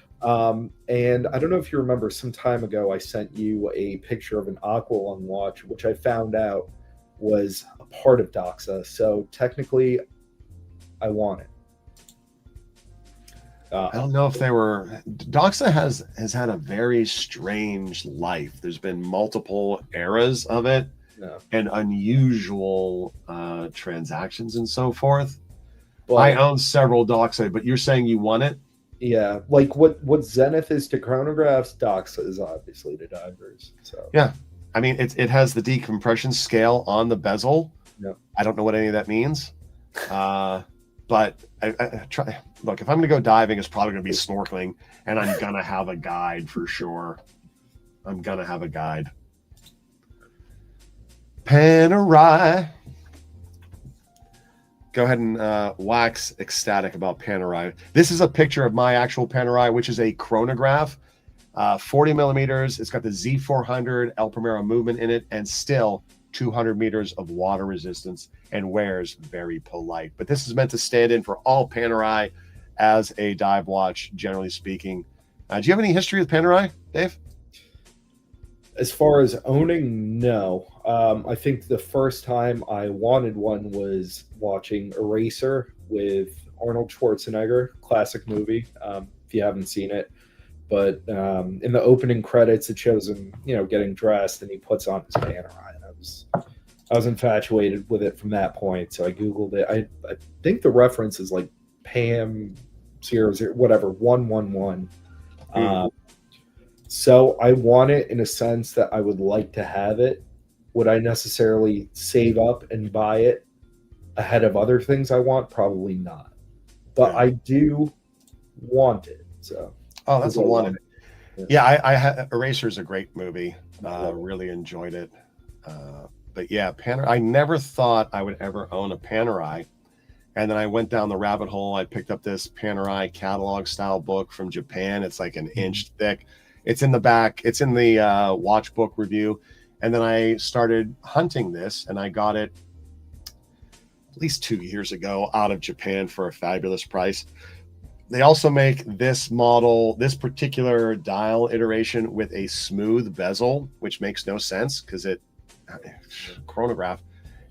And I don't know if you remember, some time ago I sent you a picture of an Aqualung watch, which I found out was a part of DOXA. So technically, I want it. I don't know if they were. DOXA has had a very strange life. There's been multiple eras of it, and unusual transactions and so forth. But I own several DOXA, but you're saying you want it? Yeah, like what Zenith is to chronographs, DOXA is obviously to divers. So yeah, I mean it has the decompression scale on the bezel. Yeah. I don't know what any of that means, but I try. Look, if I'm going to go diving, it's probably going to be snorkeling, and I'm going to have a guide for sure. I'm going to have a guide. Panerai. Go ahead and wax ecstatic about Panerai. This is a picture of my actual Panerai, which is a chronograph, 40 millimeters. It's got the Z400 El Primero movement in it, and still 200 meters of water resistance, and wears very polite. But this is meant to stand in for all Panerai as a dive watch, generally speaking. Do you have any history with Panerai, Dave? As far as owning, no. I think the first time I wanted one was watching Eraser with Arnold Schwarzenegger, classic movie, if you haven't seen it. But in the opening credits, it shows him, getting dressed, and he puts on his Panerai. And I was infatuated with it from that point. So I Googled it. I think the reference is like Pam 00, whatever, 111. So I want it in a sense that I would like to have it. Would I necessarily save up and buy it ahead of other things I want? Probably not. But I do want it. So that's a one. Yeah, I Eraser is a great movie. Really enjoyed it. But yeah, I never thought I would ever own a Panerai. And then I went down the rabbit hole. I picked up this Panerai catalog style book from Japan. It's like an inch thick. It's in the back. It's in the watch book review. And then I started hunting this, and I got it at least 2 years ago out of Japan for a fabulous price. They also make this model, this particular dial iteration, with a smooth bezel, which makes no sense because chronograph.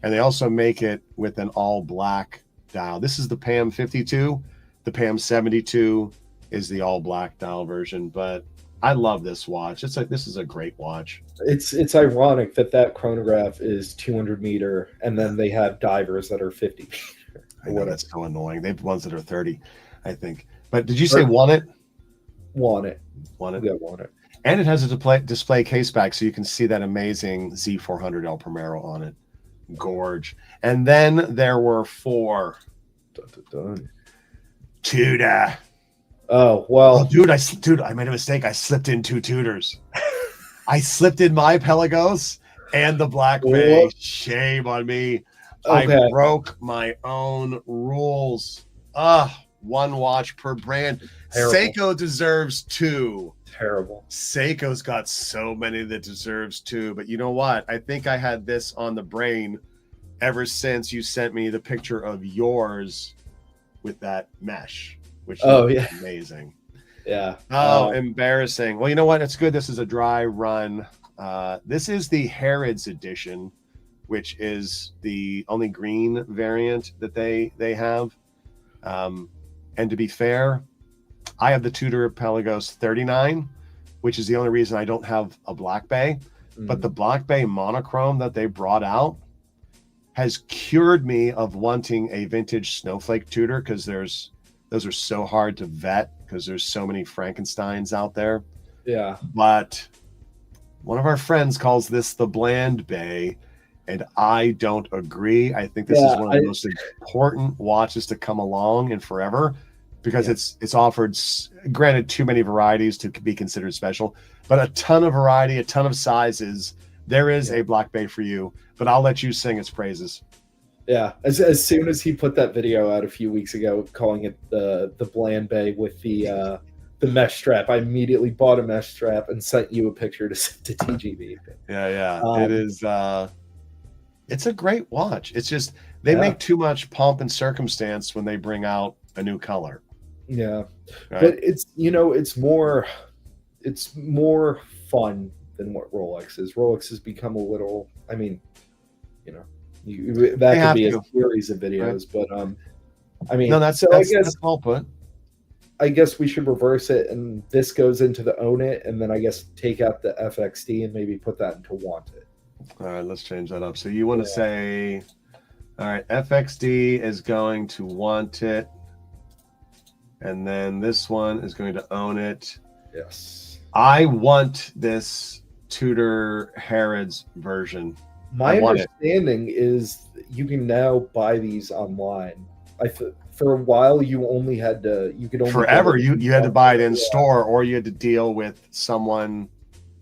And they also make it with an all black dial. This is the PAM 52. The PAM 72 is the all black dial version, but I love this watch. This is a great watch. It's ironic that chronograph is 200 meter, and then they have divers that are 50 meter. I know, that's so annoying. They have ones that are 30, I think. But did you say want it? Want it. Want it? Yeah, want it. And it has a display case back, so you can see that amazing Z400 El Primero on it. Gorge. And then there were 4. Tudor. Oh, well. Dude, I made a mistake. I slipped in 2 Tudors. I slipped in my Pelagos and the Black Bay. Shame on me. Okay. I broke my own rules. One watch per brand. Terrible. Seiko deserves 2. Terrible. Seiko's got so many that deserves 2. But you know what? I think I had this on the brain ever since you sent me the picture of yours with that mesh, which is amazing. Yeah. Embarrassing. Well, you know what? It's good. This is a dry run. This is the Harrods edition, which is the only green variant that they have. And to be fair, I have the Tudor Pelagos 39, which is the only reason I don't have a Black Bay. But the Black Bay monochrome that they brought out has cured me of wanting a vintage snowflake Tudor, because those are so hard to vet because there's so many Frankensteins out there. Yeah. But one of our friends calls this the Bland Bay, and I don't agree. I think this is one of the most important watches to come along in forever, because it's offered, granted, too many varieties to be considered special, but a ton of variety, a ton of sizes. There is a Black Bay for you, but I'll let you sing its praises. Yeah, as soon as he put that video out a few weeks ago, calling it the Bland Bay with the mesh strap, I immediately bought a mesh strap and sent you a picture to send to TGV. It is. It's a great watch. It's just they make too much pomp and circumstance when they bring out a new color. Yeah, Right? but it's more fun than what Rolex is. Rolex has become a little. I mean, you know, They that could have be a to, series of right? videos, but I No, mean, that's so that's well put. I guess we should reverse it, and this goes into the own it, and then I guess take out the FXD and maybe put that into want it. All right, let's change that up. So you want to Yeah. say, all right, FXD is going to want it, and then this one is going to own it. Yes. I want this Tudor Harrods version. My understanding is you can now buy these online. For a while you only had to you could only Forever you had to buy it in Yeah. store, or you had to deal with someone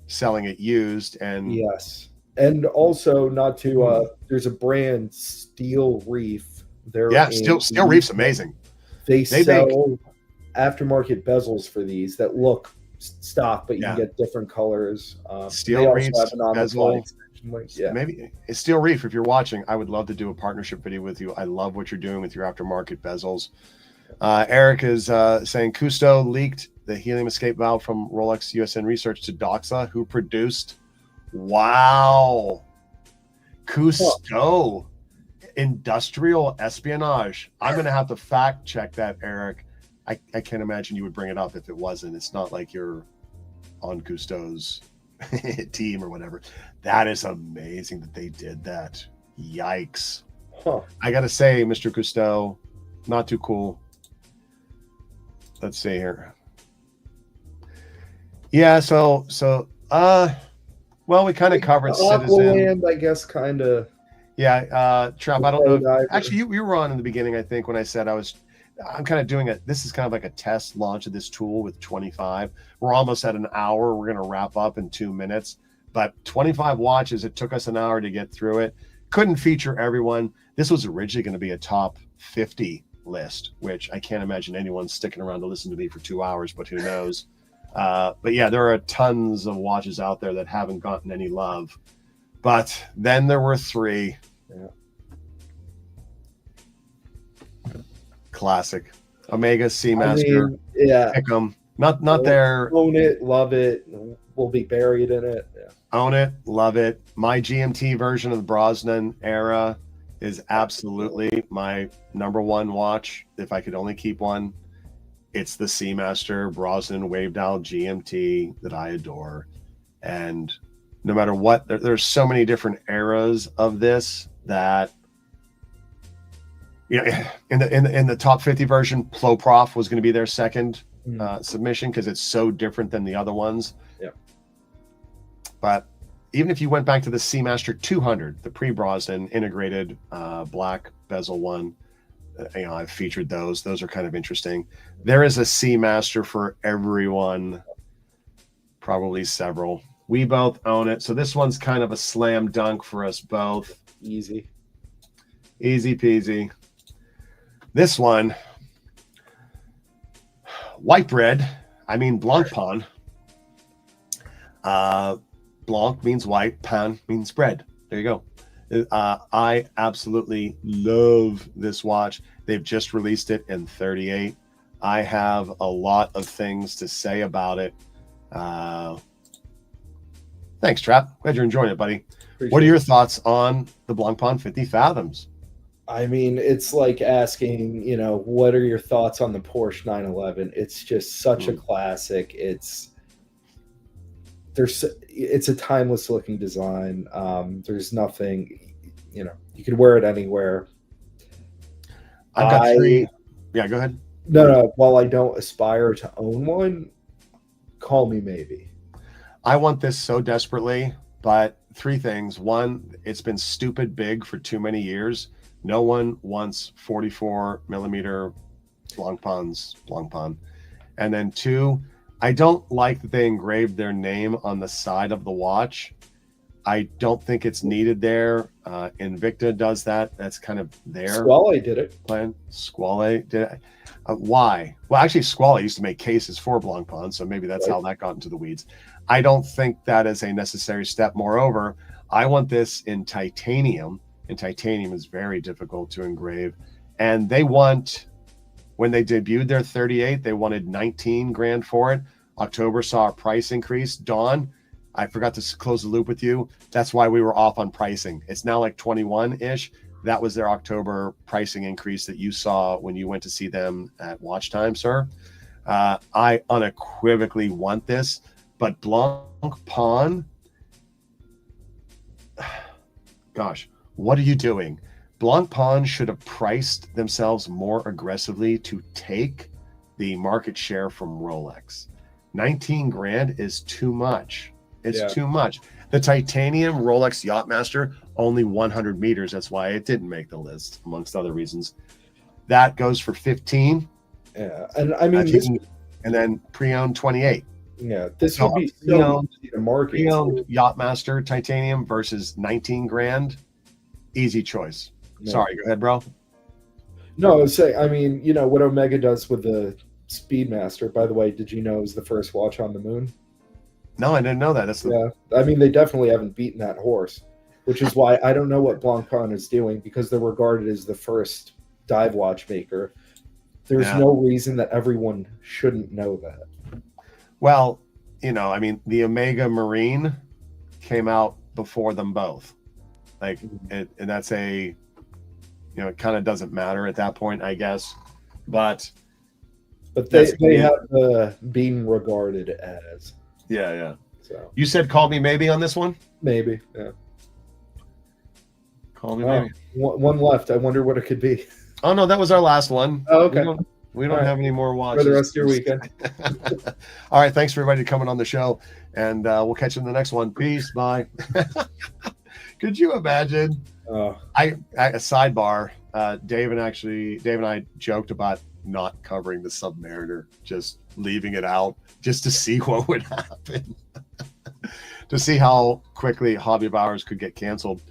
selling it used. And Yes. And also not to there's a brand, Steel Reef. They're Steel Reef's amazing. They sell make aftermarket bezels for these that look stock, but you can get different colors. Steel Reef's bezel. Yeah. Maybe it's Steel Reef. If you're watching, I would love to do a partnership video with you. I love what you're doing with your aftermarket bezels. Eric is saying Cousteau leaked the helium escape valve from Rolex USN Research to DOXA, who produced. Wow. Cousteau. Industrial espionage. I'm going to have to fact check that, Eric. I can't imagine you would bring it up if it wasn't. It's not like you're on Cousteau's team or whatever. That is amazing that they did that. Yikes. I got to say, Mr. Cousteau, not too cool. Let's see here. Yeah, so well, we kind of covered Citizen. I guess kind of. Yeah, Trap, I don't know. Actually, you were on in the beginning, I think, when I said I'm kind of doing it. This is kind of like a test launch of this tool with 25. We're almost at an hour. We're going to wrap up in 2 minutes. But 25 watches, it took us an hour to get through it. Couldn't feature everyone. This was originally going to be a top 50 list, which I can't imagine anyone sticking around to listen to me for 2 hours, but who knows? But yeah, there are tons of watches out there that haven't gotten any love. But then there were 3. Yeah. Classic. Omega Seamaster. Yeah. Pick 'em. Not there. Own it, love it. We'll be buried in it. Yeah. Own it, love it. My GMT version of the Brosnan era is absolutely my number one watch. If I could only keep one, it's the Seamaster Brosnan Wave Dial GMT that I adore. And no matter what, there's so many different eras of this that, you know, in the top 50 version, Ploprof was going to be their second submission because it's so different than the other ones. Yeah. But even if you went back to the Seamaster 200, the pre-Brosnan integrated black bezel one, I've featured those. Those are kind of interesting. There is a Seamaster for everyone, probably several. We both own it. So this one's kind of a slam dunk for us both. Easy peasy. This one, white bread. I mean Blancpain. Blanc means white, pan means bread. There you go. I absolutely love this watch. They've just released it in 38. I have a lot of things to say about it. Thanks, Trap. Glad you're enjoying it, buddy. What are your thoughts on the Blancpain 50 Fathoms? I mean, it's like asking, what are your thoughts on the Porsche 911? It's just such a classic. It's a timeless looking design. There's nothing, you could wear it anywhere. I've got 3. Yeah, go ahead. No. While I don't aspire to own one, call me maybe. I want this so desperately, but 3 things. 1, it's been stupid big for too many years. No one wants 44 millimeter Blancpain. And then 2, I don't like that they engraved their name on the side of the watch. I don't think it's needed there. Invicta does that. That's kind of their Squale did it. Plan. Squale did it. Why? Well, actually, Squale used to make cases for Blancpain, so maybe that's how that got into the weeds. I don't think that is a necessary step. Moreover, I want this in titanium, and titanium is very difficult to engrave. And they want When they debuted their 38, they wanted 19 grand for it. October saw a price increase. Dawn, I forgot to close the loop with you. That's why we were off on pricing. It's now like 21-ish. That was their October pricing increase that you saw when you went to see them at Watch Time, sir. I unequivocally want this, but Blanc Pawn, gosh, what are you doing? Blanc Pawn should have priced themselves more aggressively to take the market share from Rolex. 19 grand is too much. It's too much. The titanium Rolex Yachtmaster, only 100 meters. That's why it didn't make the list, amongst other reasons. That goes for 15. Yeah, and I mean, and then pre-owned 28. Yeah, this would be so easy to market. Pre-owned Yachtmaster titanium versus 19 grand. Easy choice. Yeah. Sorry, go ahead, bro. No, I was saying, I mean, you know what Omega does with the Speedmaster. By the way, did you know it was the first watch on the moon? No, I didn't know that. That's I mean, they definitely haven't beaten that horse, which is why I don't know what Blanc Pawn is doing, because they're regarded as the first dive watch maker. There's no reason that everyone shouldn't know that. Well, you know, I mean, the Omega Marine came out before them both. Like, and that's you know, it kind of doesn't matter at that point, I guess. But they have being regarded as. Yeah. So you said call me maybe on this one? Maybe, yeah. Call me maybe. One left. I wonder what it could be. Oh, no, that was our last one. Oh, okay. We don't have any more watches. For the rest of your weekend. All right. Thanks for everybody coming on the show. And we'll catch you in the next one. Peace. Bye. Could you imagine? A sidebar. Dave and I joked about not covering the Submariner, just leaving it out, just to see what would happen, to see how quickly Hobby of Ours could get canceled.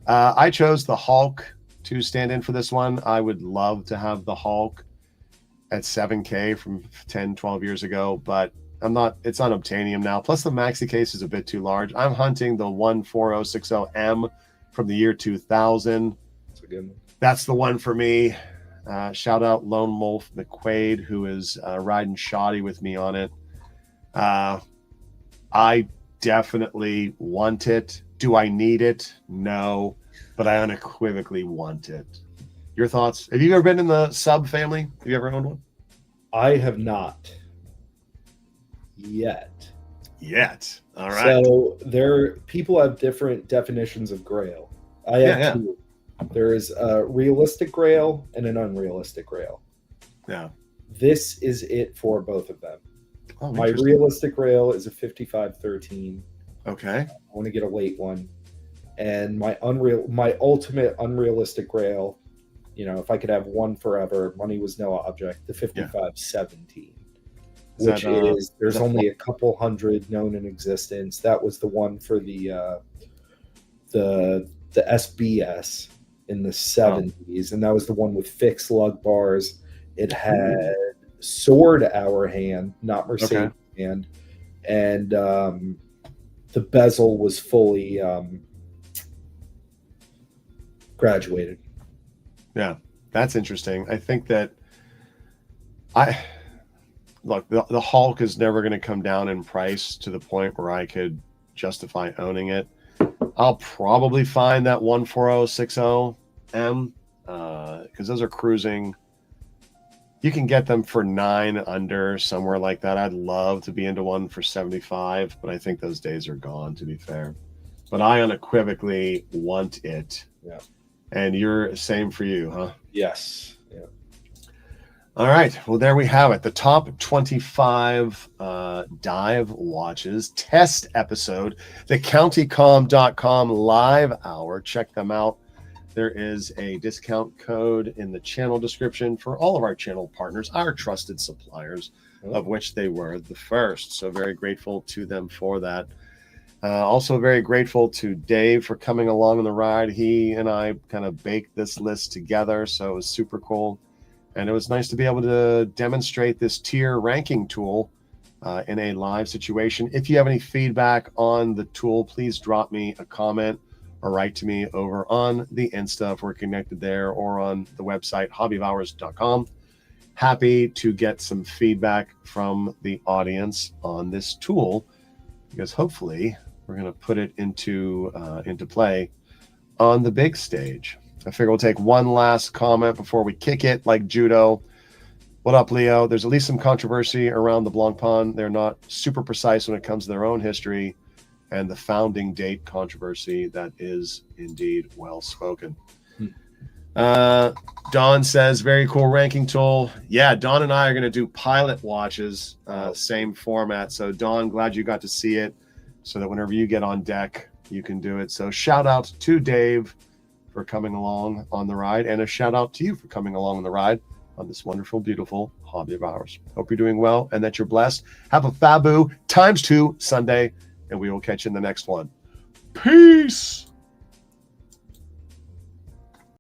I chose the Hulk to stand in for this one. I would love to have the Hulk at 7K from 10, 12 years ago, but it's unobtainium now. Plus the maxi case is a bit too large. I'm hunting the 14060M from the year 2000. That's a good one. That's the one for me. Shout out Lone Wolf McQuaid, who is riding shoddy with me on it. I definitely want it. Do I need it? No, but I unequivocally want it. Your thoughts? Have you ever been in the sub family? Have you ever owned one? I have not yet. All right. So people have different definitions of Grail. I have two. There is a realistic Grail and an unrealistic Grail. Yeah. This is it for both of them. Oh, my realistic Grail is a 5513. Okay. I want to get a late one. And my ultimate unrealistic Grail, you know, if I could have one forever, money was no object, the 5517. Which is there's only a couple hundred known in existence. That was the one for the SBS in the 70s, and that was the one with fixed lug bars. It had sword hour hand, not Mercedes hand, and the bezel was fully graduated. Yeah, that's interesting. I think that look, the Hulk is never going to come down in price to the point where I could justify owning it. I'll probably find that 14060M because those are cruising. You can get them for 9 under, somewhere like that. I'd love to be into one for 75, but I think those days are gone, to be fair. But I unequivocally want it. Yeah. And you're same for you, huh? Yes. Yeah. All right. Well, there we have it. The top 25 dive watches test episode, the countycom.com live hour. Check them out. There is a discount code in the channel description for all of our channel partners, our trusted suppliers, of which they were the first. So very grateful to them for that. Also very grateful to Dave for coming along on the ride. He and I kind of baked this list together, so it was super cool. And it was nice to be able to demonstrate this tier ranking tool in a live situation. If you have any feedback on the tool, please drop me a comment or write to me over on the Insta if we're connected there, or on the website hobbyofhours.com. happy to get some feedback from the audience on this tool, because hopefully we're going to put it into play on the big stage. I figure we'll take one last comment before we kick it like judo. What up, Leo? There's at least some controversy around the Blancpain. They're not super precise when it comes to their own history, and the founding date controversy. That is indeed well spoken. Don says, very cool ranking tool. Yeah, Don and I are going to do pilot watches, same format. So Don, glad you got to see it, so that whenever you get on deck, you can do it. So shout out to Dave for coming along on the ride, and a shout out to you for coming along on the ride on this wonderful, beautiful hobby of ours. Hope you're doing well and that you're blessed. Have a Fabu ×2 Sunday, and we will catch you in the next one. Peace.